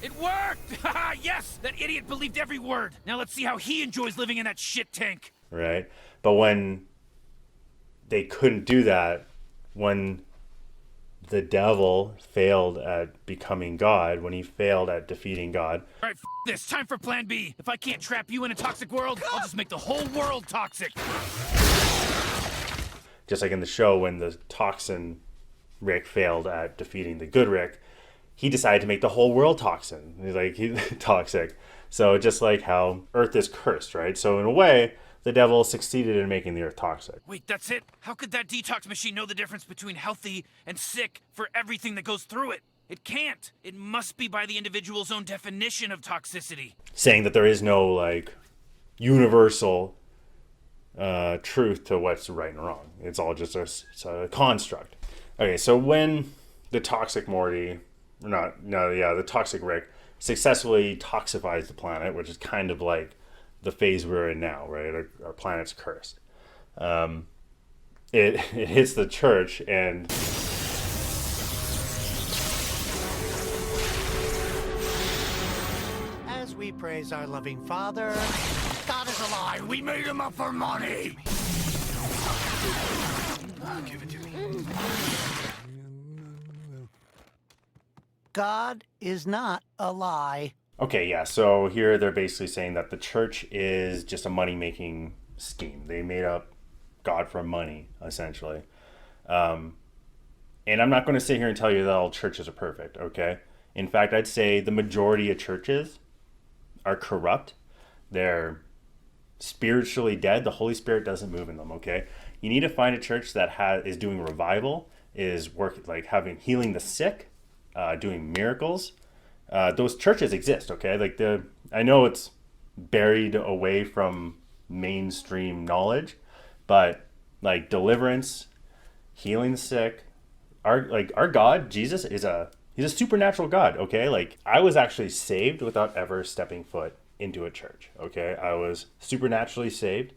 It worked! Yes! That idiot believed every word. Now let's see how he enjoys living in that shit tank. Right? But when they couldn't do that, when the devil failed at becoming God, when he failed at defeating God. All right, this. Time for plan B. If I can't trap you in a toxic world, I'll just make the whole world toxic. Just like in the show, when the toxin Rick failed at defeating the good Rick, he decided to make the whole world toxin. He's toxic. So just like how Earth is cursed, right? So in a way, the devil succeeded in making the Earth toxic. Wait, that's it? How could that detox machine know the difference between healthy and sick for everything that goes through it? It can't. It must be by the individual's own definition of toxicity. Saying that there is no, like, universal truth to what's right and wrong. It's all just a construct. Okay, so when the toxic Morty, the toxic Rick successfully toxifies the planet, which is kind of like the phase we're in now, right? Our planet's cursed. It hits the church, and as we praise our loving Father, God is a lie. We made him up for money. Give it to me. God is not a lie. okay, yeah. So here they're basically saying that the church is just a money-making scheme. They made up God from money, essentially. And I'm not going to sit here and tell you that all churches are perfect, okay? In fact, I'd say the majority of churches are corrupt. They're spiritually dead. The Holy Spirit doesn't move in them, okay? You need to find a church that is doing revival, is healing the sick, doing miracles. Those churches exist, okay? I know it's buried away from mainstream knowledge, but like deliverance, healing the sick, our God, Jesus, he's a supernatural God, okay? Like, I was actually saved without ever stepping foot into a church, okay? I was supernaturally saved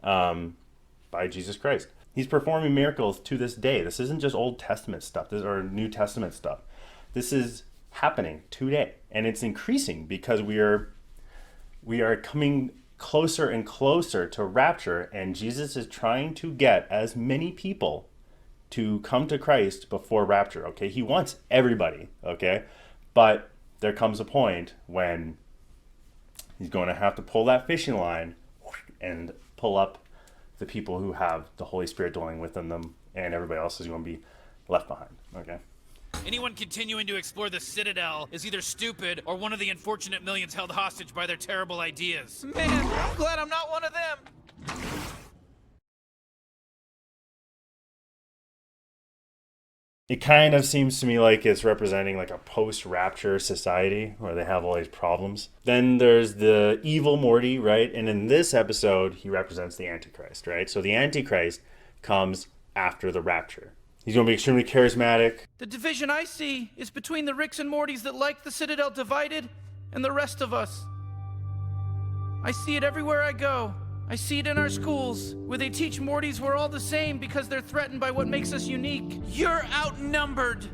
by Jesus Christ. He's performing miracles to this day. This isn't just Old Testament stuff or New Testament stuff. This is happening today, and it's increasing because we are coming closer and closer to rapture, and Jesus is trying to get as many people to come to Christ before rapture, okay? He wants everybody, okay? But there comes a point when he's going to have to pull that fishing line and pull up the people who have the Holy Spirit dwelling within them, and everybody else is going to be left behind, okay? Anyone continuing to explore the Citadel is either stupid or one of the unfortunate millions held hostage by their terrible ideas. Man, I'm glad I'm not one of them. It kind of seems to me like it's representing like a post-rapture society where they have all these problems. Then there's the evil Morty, right? And in this episode, he represents the Antichrist, right? So the Antichrist comes after the rapture. He's going to be extremely charismatic. The division I see is between the Ricks and Mortys that like the Citadel divided and the rest of us. I see it everywhere I go. I see it in our schools, where they teach Mortys we're all the same because they're threatened by what makes us unique. You're outnumbered.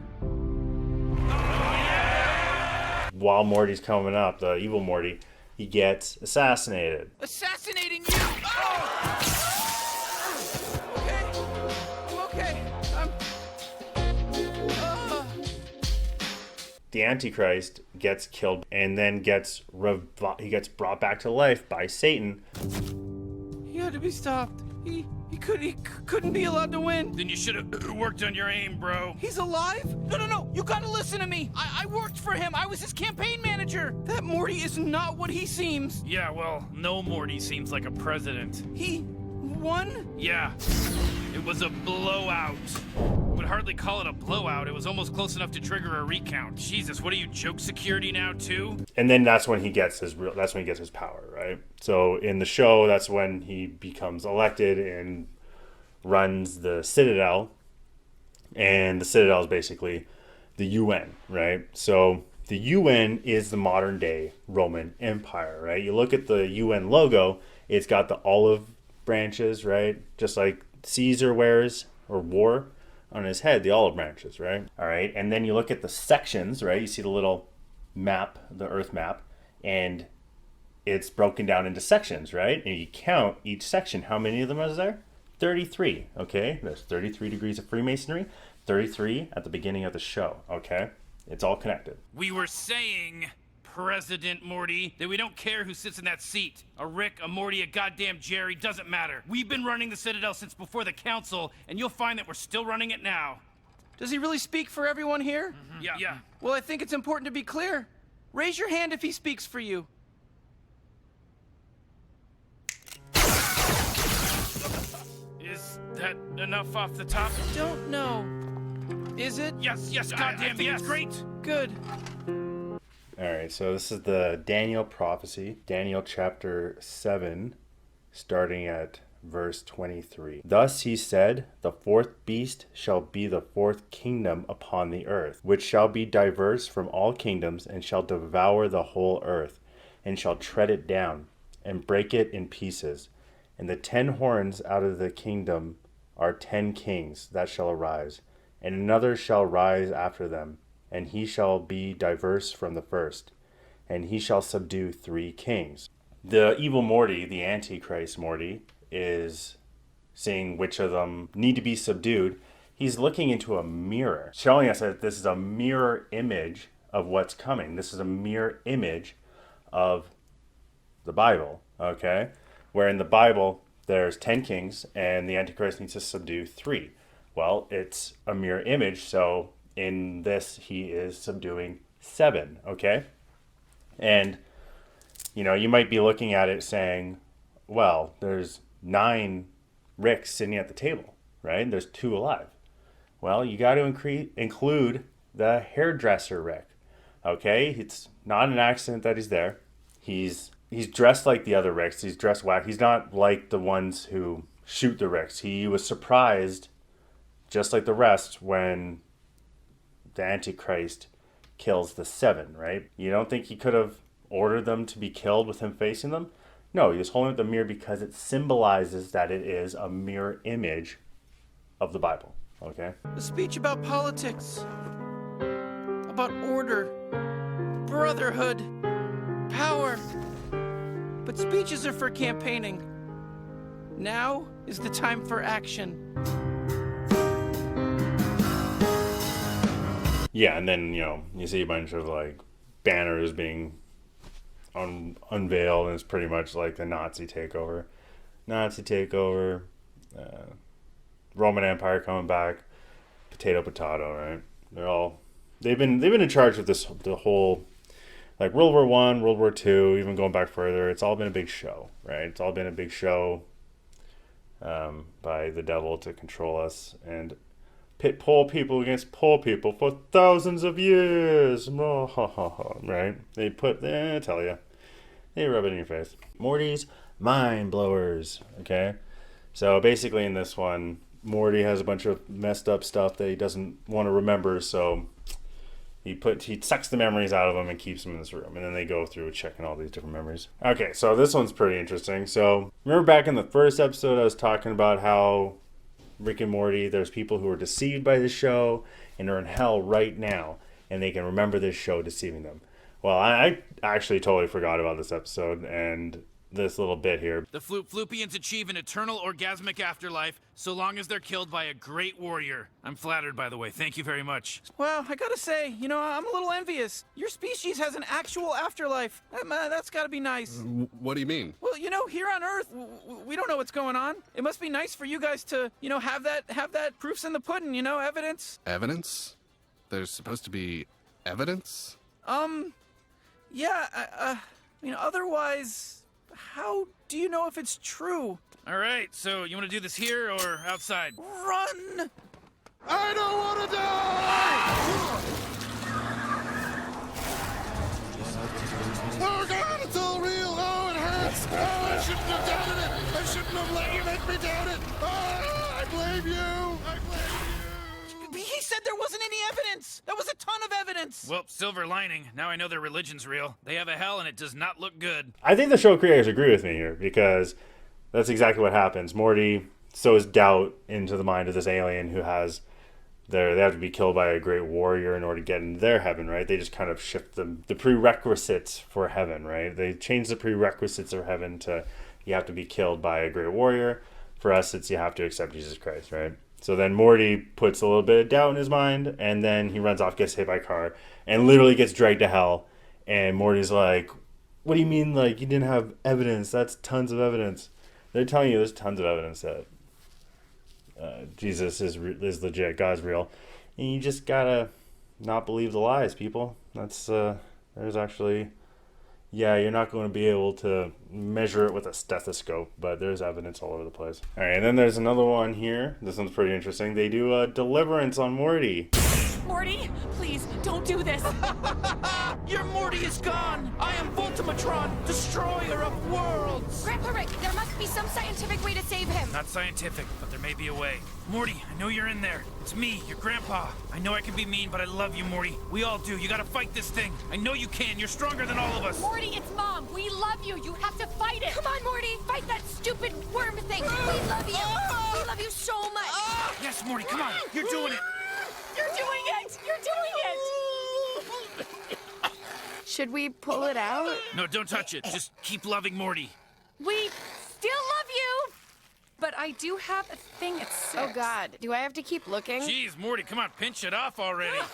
While Morty's coming up, the evil Morty, he gets assassinated. Assassinating you! Oh! Okay. The Antichrist gets killed and then gets brought back to life by Satan. He had to be stopped. He couldn't be allowed to win. Then you should have worked on your aim, bro. He's alive? No. You gotta listen to me. I worked for him. I was his campaign manager. That Morty is not what he seems. Yeah, well, no Morty seems like a president. He won? Yeah. It was a blowout. I would hardly call it a blowout. It was almost close enough to trigger a recount. Jesus, what are you, joke security now too? And then that's when he gets his power, right? So in the show, that's when he becomes elected and runs the Citadel. And the Citadel is basically the UN, right? So the UN is the modern day Roman Empire, right? You look at the UN logo, it's got the olive branches, right? Just like Caesar wears or wore on his head, the olive branches, right? All right, and then you look at the sections, right? You see the little map, the Earth map, and it's broken down into sections, right? And you count each section. How many of them is there? 33, okay? There's 33 degrees of Freemasonry, 33 at the beginning of the show, okay? It's all connected. We were saying, President Morty, that we don't care who sits in that seat. A Rick, a Morty, a goddamn Jerry, doesn't matter. We've been running the Citadel since before the council, and you'll find that we're still running it now. Does he really speak for everyone here? Mm-hmm. Yeah. Well, I think it's important to be clear. Raise your hand if he speaks for you. Is that enough off the top? Don't know. Is it? Yes, goddamn, I think it's great. Good. All right, so this is the Daniel prophecy, Daniel chapter 7, starting at verse 23. Thus he said, the fourth beast shall be the fourth kingdom upon the earth, which shall be diverse from all kingdoms, and shall devour the whole earth, and shall tread it down, and break it in pieces. And the 10 horns out of the kingdom are 10 kings that shall arise, and another shall rise after them, and he shall be diverse from the first, and he shall subdue 3 kings. The evil Morty, the Antichrist Morty, is seeing which of them need to be subdued. He's looking into a mirror, showing us that this is a mirror image of what's coming. This is a mirror image of the Bible, okay? Where in the Bible, there's 10 kings, and the Antichrist needs to subdue 3. Well, it's a mirror image, so in this, he is subduing 7, okay? And, you might be looking at it saying, well, there's 9 Ricks sitting at the table, right? There's 2 alive. Well, you got to include the hairdresser Rick, okay? It's not an accident that he's there. He's dressed like the other Ricks. He's dressed whack. He's not like the ones who shoot the Ricks. He was surprised, just like the rest, when the Antichrist kills the 7, right? You don't think he could have ordered them to be killed with him facing them? No, he was holding up the mirror because it symbolizes that it is a mirror image of the Bible, okay? A speech about politics, about order, brotherhood, power. but speeches are for campaigning. Now is the time for action. Yeah, and then, you see a bunch of, like, banners being unveiled, and it's pretty much like the Nazi takeover. Roman Empire coming back, potato, right? They've been in charge of the whole, like, World War I, World War II, even going back further. It's all been a big show, right? It's all been a big show by the devil to control us and pit poor people against poor people for thousands of years. Right? They tell you. They rub it in your face. Morty's mind blowers. Okay? So basically in this one, Morty has a bunch of messed up stuff that he doesn't want to remember, so he sucks the memories out of them and keeps them in this room. And then they go through checking all these different memories. Okay, so this one's pretty interesting. So remember back in the first episode I was talking about how Rick and Morty, there's people who are deceived by the show and are in hell right now, and they can remember this show deceiving them. Well, I actually totally forgot about this episode and this little bit here. The Floopians achieve an eternal orgasmic afterlife so long as they're killed by a great warrior. I'm flattered, by the way. Thank you very much. Well, I gotta say, I'm a little envious. Your species has an actual afterlife. That's gotta be nice. What do you mean? Well, here on Earth, we don't know what's going on. It must be nice for you guys to, have that proofs in the pudding, evidence. Evidence? There's supposed to be evidence? Yeah, otherwise, how do you know if it's true? All right, so you want to do this here or outside? Run! I don't want to die! Oh God, it's all real! Oh, it hurts! Oh, I shouldn't have doubted it! I shouldn't have let you make me doubt it! Oh, I blame you! I blame you! He said there wasn't any evidence! That was a ton of evidence! Well, silver lining. Now I know their religion's real. They have a hell and it does not look good. I think the show creators agree with me here because that's exactly what happens. Morty sows doubt into the mind of this alien who has they have to be killed by a great warrior in order to get into their heaven, right? They just kind of shift the prerequisites for heaven, right? They change the prerequisites of heaven to you have to be killed by a great warrior. For us, it's you have to accept Jesus Christ, right? So then Morty puts a little bit of doubt in his mind, and then he runs off, gets hit by a car, and literally gets dragged to hell. And Morty's like, what do you mean, like, you didn't have evidence? That's tons of evidence. They're telling you there's tons of evidence that Jesus is legit, God's real. And you just gotta not believe the lies, people. That's, there's actually... Yeah, you're not going to be able to measure it with a stethoscope, but there's evidence all over the place. All right, and then there's another one here. This one's pretty interesting. They do a deliverance on Morty. Morty, please, don't do this. Your Morty is gone. I am Voltimatron, destroyer of worlds. Grandpa Rick, there must be some scientific way to save him. Not scientific, but there may be a way. Morty, I know you're in there. It's me, your grandpa. I know I can be mean, but I love you, Morty. We all do. You gotta fight this thing. I know you can. You're stronger than all of us. Morty, it's Mom. We love you. You have to fight it. Come on, Morty. Fight that stupid worm thing. We love you. We love you so much. Yes, Morty, come on. You're doing it. You're doing it. You're doing it. Should we pull it out? No, don't touch it. Just keep loving Morty. We still love you, but I do have a thing at 6. Oh, God. Do I have to keep looking? Jeez, Morty, come on. Pinch it off already. No,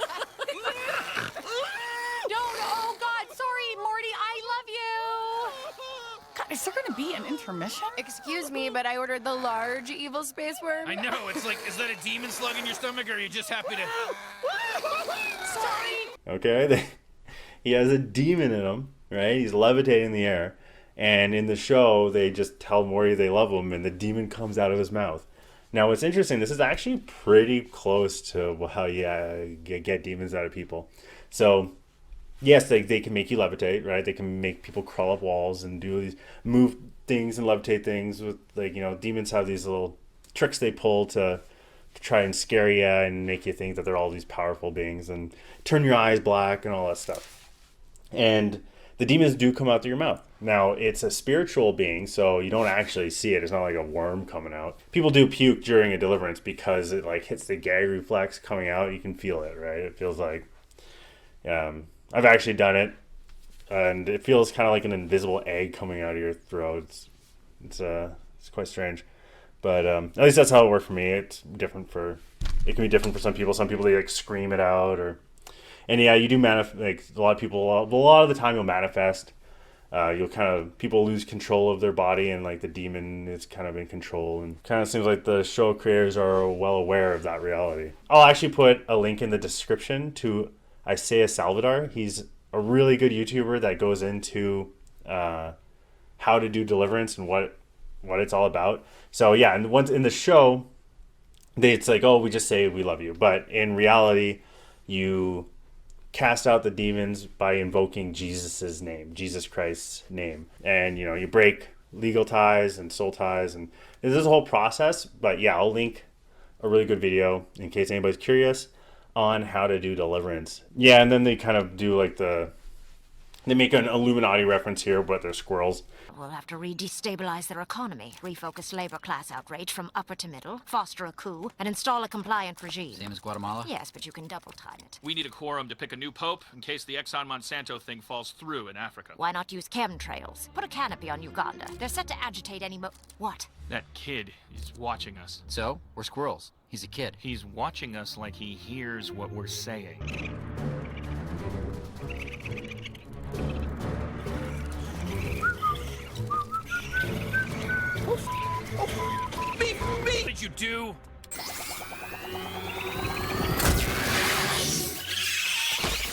oh, God. Sorry, Morty. I love you. God, is there going to be an intermission? Excuse me, but I ordered the large evil space worm. I know. It's like, is that a demon slug in your stomach, or are you just happy to... Sorry. Okay, he has a demon in him, right? He's levitating in the air. And in the show, they just tell Morty they love him, and the demon comes out of his mouth. Now, what's interesting, this is actually pretty close to how you get demons out of people. So, yes, they can make you levitate, right? They can make people crawl up walls and do these, move things and levitate things. With, like, demons have these little tricks they pull to try and scare you and make you think that they're all these powerful beings and turn your eyes black and all that stuff. And the demons do come out through your mouth. Now, it's a spiritual being, so you don't actually see it. It's not like a worm coming out. People do puke during a deliverance because it like hits the gag reflex coming out. You can feel it, right? It feels like... I've actually done it and it feels kind of like an invisible egg coming out of your throat. It's quite strange, but at least that's how it worked for me. It can be different for some people. Some people, they like scream it out, and yeah, you do like a lot of the time you'll manifest. People lose control of their body, and like the demon is kind of in control, and kind of seems like the show creators are well aware of that reality. I'll actually put a link in the description to Isaiah Salvador. He's a really good YouTuber that goes into how to do deliverance and what it's all about. So yeah, and once in the show, it's like, oh, we just say we love you, but in reality, you cast out the demons by invoking Jesus Christ's name, and you break legal ties and soul ties, and there's a whole process. But yeah, I'll link a really good video in case anybody's curious on how to do deliverance. Yeah, and then they kind of do like they make an Illuminati reference here, but they're squirrels. We'll have to re-destabilize their economy, refocus labor class outrage from upper to middle, foster a coup, and install a compliant regime. Same as Guatemala? Yes, but you can double time it. We need a quorum to pick a new pope in case the Exxon Monsanto thing falls through in Africa. Why not use chemtrails? Put a canopy on Uganda. They're set to agitate any What? That kid is watching us. So? We're squirrels. He's a kid. He's watching us like he hears what we're saying. What did you do?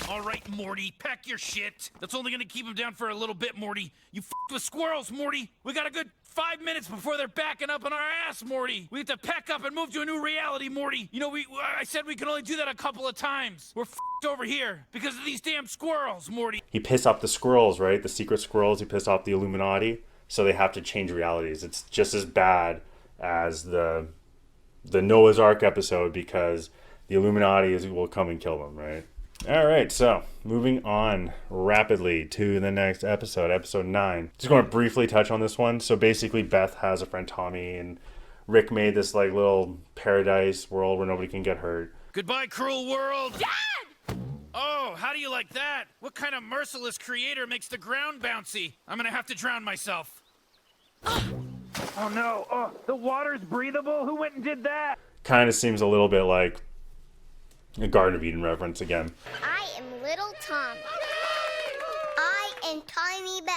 All right, Morty, pack your shit. That's only gonna keep him down for a little bit, Morty. You f***ed with squirrels, Morty. We got a good 5 minutes before they're backing up on our ass, Morty. We have to pack up and move to a new reality, Morty. I said we can only do that a couple of times. We're f***ed over here because of these damn squirrels, Morty. He pissed off the squirrels, right? The secret squirrels. He pissed off the Illuminati, so they have to change realities. It's just as bad as the Noah's Ark episode, because the Illuminati will come and kill them, right? All right, so moving on rapidly to the next episode, episode 9. Just going to briefly touch on this one. So basically, Beth has a friend Tommy, and Rick made this like little paradise world where nobody can get hurt. Goodbye, cruel world. Dad! Oh, how do you like that? What kind of merciless creator makes the ground bouncy? I'm gonna have to drown myself. Oh no! Oh, the water's breathable. Who went and did that? Kind of seems a little bit like a Garden of Eden reference again. I am little Tommy. I am Tiny Beth.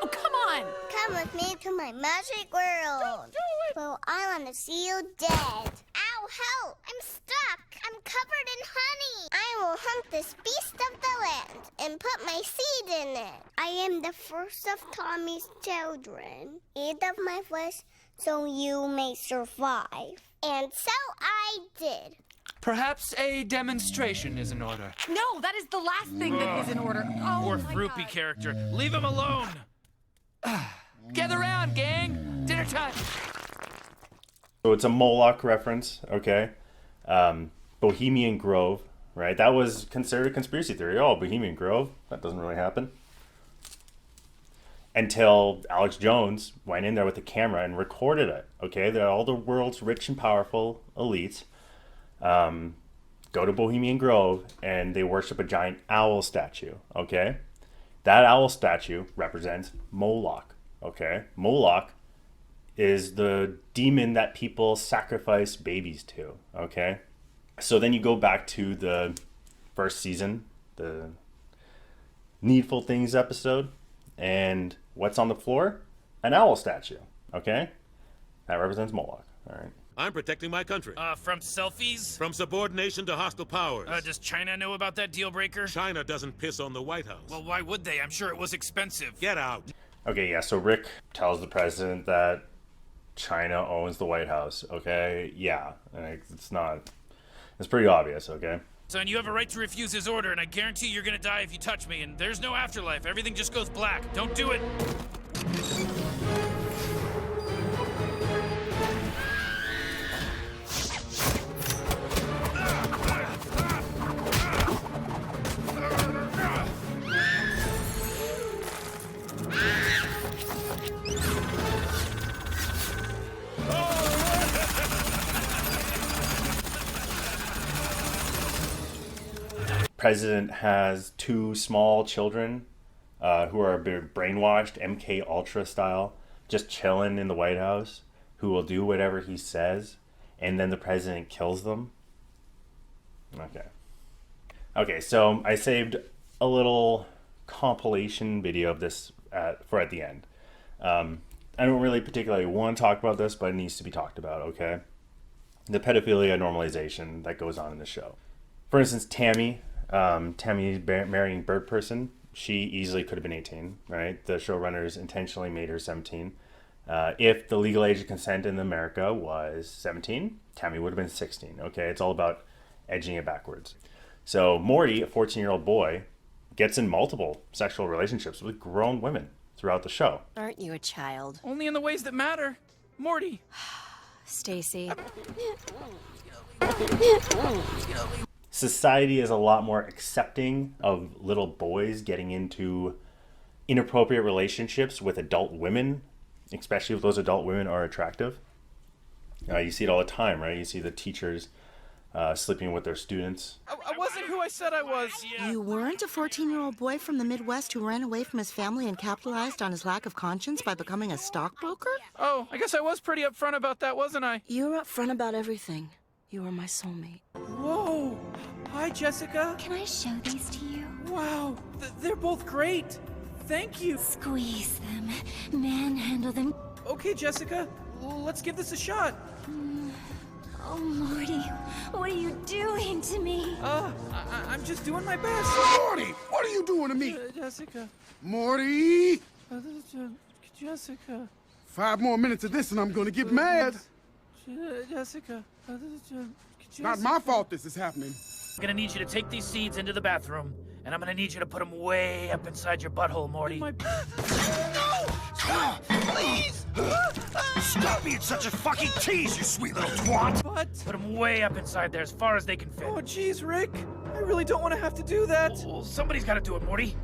Oh, come on! Come with me to my magic world. Don't do it! Well, I want to see you dead. Ow, help! I'm stuck. I'm covered in honey. I will hunt this beast of the land and put my seed in it. I am the first of Tommy's children. Eat of my flesh so you may survive. And so I did. Perhaps a demonstration is in order. No, that is the last thing that is in order. Oh, Poor my Froopy God. character. Leave him alone. Gather round, gang. Dinner time. So it's a Moloch reference, okay? Bohemian Grove, right? That was considered a conspiracy theory. Oh, Bohemian Grove? That doesn't really happen. Until Alex Jones went in there with a camera and recorded it, okay? They're all the world's rich and powerful elites go to Bohemian Grove and they worship a giant owl statue, okay? That owl statue represents Moloch, okay? Moloch is the demon that people sacrifice babies to, okay? So then you go back to the first season, the Needful Things episode, and what's on the floor? An owl statue, okay? That represents Moloch, all right? I'm protecting my country. From selfies? From subordination to hostile powers. Does China know about that deal breaker? China doesn't piss on the White House. Well, why would they? I'm sure it was expensive. Get out. Okay, yeah, so Rick tells the president that China owns the White House, okay? Yeah, it's pretty obvious, okay? Son, you have a right to refuse his order, and I guarantee you're gonna die if you touch me, and there's no afterlife. Everything just goes black. Don't do it. president has 2 small children who are brainwashed, MK Ultra style, just chilling in the White House, who will do whatever he says, and then the president kills them. Okay, so I saved a little compilation video of this for at the end. I don't really particularly want to talk about this, but it needs to be talked about, okay? The pedophilia normalization that goes on in the show. For instance, Tammy marrying Bird Person, she easily could have been 18, right? The showrunners intentionally made her 17. If the legal age of consent in America was 17, Tammy would have been 16, okay? It's all about edging it backwards. So Morty, a 14-year-old boy, gets in multiple sexual relationships with grown women throughout the show. Aren't you a child? Only in the ways that matter. Morty. Stacy. Society is a lot more accepting of little boys getting into inappropriate relationships with adult women, especially if those adult women are attractive. You see it all the time, right? You see the teachers sleeping with their students. I wasn't who I said I was. You weren't a 14-year-old boy from the Midwest who ran away from his family and capitalized on his lack of conscience by becoming a stockbroker? Oh, I guess I was pretty upfront about that, wasn't I? You were upfront about everything. You were my soulmate. Whoa! Hi, Jessica. Can I show these to you? Wow, they're both great. Thank you. Squeeze them, manhandle them. Okay, Jessica, let's give this a shot. Oh, Morty, what are you doing to me? I'm just doing my best. Morty, what are you doing to me? Jessica. Morty! Jessica. 5 more minutes of this and I'm gonna get mad. Jessica. Not my fault this is happening. I'm gonna need you to take these seeds into the bathroom, and I'm gonna need you to put them way up inside your butthole, Morty. No! Stop! Please! Stop being such a fucking tease, you sweet little twat! What? Put them way up inside there, as far as they can fit. Oh, jeez, Rick. I really don't want to have to do that. Well, somebody's gotta do it, Morty.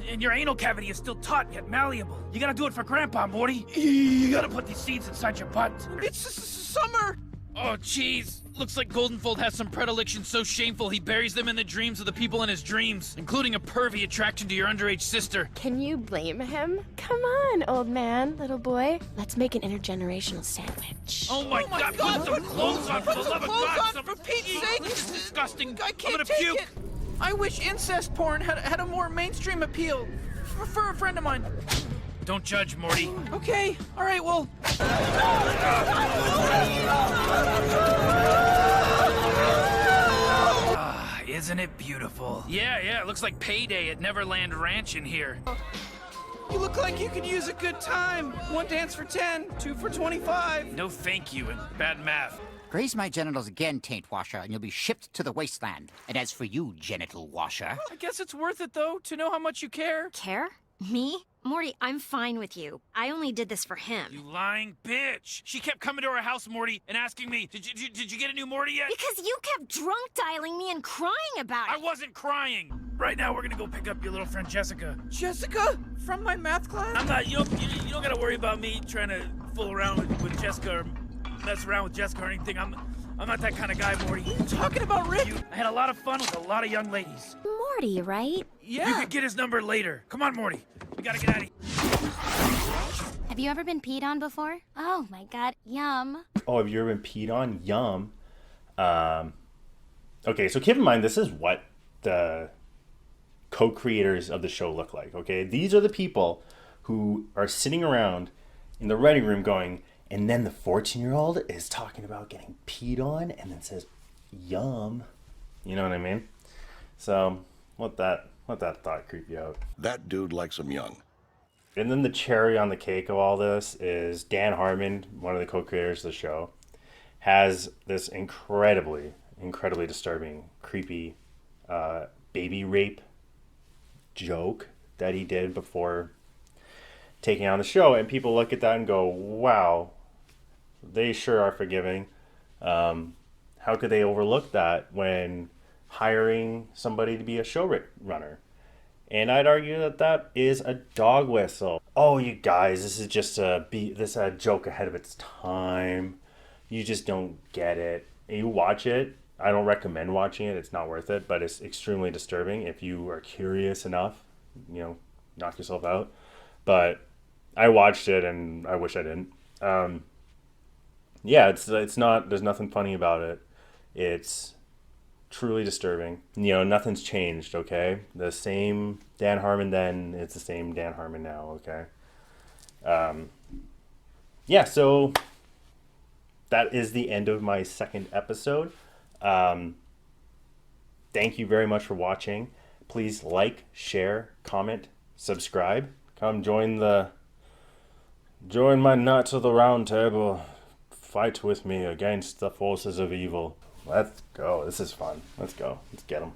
And your anal cavity is still taut yet malleable. You gotta do it for Grandpa, Morty. You gotta put these seeds inside your butt. It's summer! Oh, jeez. Looks like Goldenfold has some predilections so shameful he buries them in the dreams of the people in his dreams, including a pervy attraction to your underage sister. Can you blame him? Come on, old man, little boy. Let's make an intergenerational sandwich. Oh my God, put some clothes on, for the love of God! For Pete's sake! This is disgusting. I can't I'm gonna take puke. it. I wish incest porn had a more mainstream appeal. For a friend of mine. Don't judge, Morty. Okay, all right, well. Isn't it beautiful? Yeah, it looks like payday at Neverland Ranch in here. You look like you could use a good time. 1 dance for 10, 2 for 25. No thank you and bad math. Graze my genitals again, taint washer, and you'll be shipped to the wasteland. And as for you, genital washer... I guess it's worth it, though, to know how much you care. Care? Me? Morty, I'm fine with you. I only did this for him. You lying bitch! She kept coming to our house, Morty, and asking me, did you get a new Morty yet? Because you kept drunk dialing me and crying about it. I wasn't crying. Right now, we're gonna go pick up your little friend Jessica. Jessica? From my math class? I'm not. You don't gotta worry about me trying to fool around with Jessica or mess around with Jessica or anything. I'm not that kind of guy, Morty. What are you talking about, Rick? I had a lot of fun with a lot of young ladies. Morty, right? Yeah. You can get his number later. Come on, Morty. We gotta get out of here. Have you ever been peed on before? Oh my God, yum. Oh, have you ever been peed on? Yum. Okay, so keep in mind, this is what the co-creators of the show look like, okay? These are the people who are sitting around in the writing room going, and then the 14-year-old is talking about getting peed on and then says, yum. You know what I mean? So, let that thought creep you out. That dude likes him young. And then the cherry on the cake of all this is Dan Harmon, one of the co-creators of the show, has this incredibly disturbing, creepy baby rape joke that he did before taking on the show. And people look at that and go, wow, they sure are forgiving. How could they overlook that when hiring somebody to be a showrunner? And I'd argue that that is a dog whistle. Oh, you guys, this is just a joke ahead of its time. You just don't get it. And you watch it. I don't recommend watching it. It's not worth it, but it's extremely disturbing. If you are curious enough, knock yourself out. But I watched it and I wish I didn't. Yeah, it's not, there's nothing funny about it. It's truly disturbing. Nothing's changed, okay? The same Dan Harmon then, it's the same Dan Harmon now, okay? Yeah, so that is the end of my second episode. Thank you very much for watching. Please like, share, comment, subscribe. Come join my Knights of the Round Table. Fight with me against the forces of evil. Let's go. This is fun. Let's go. Let's get them.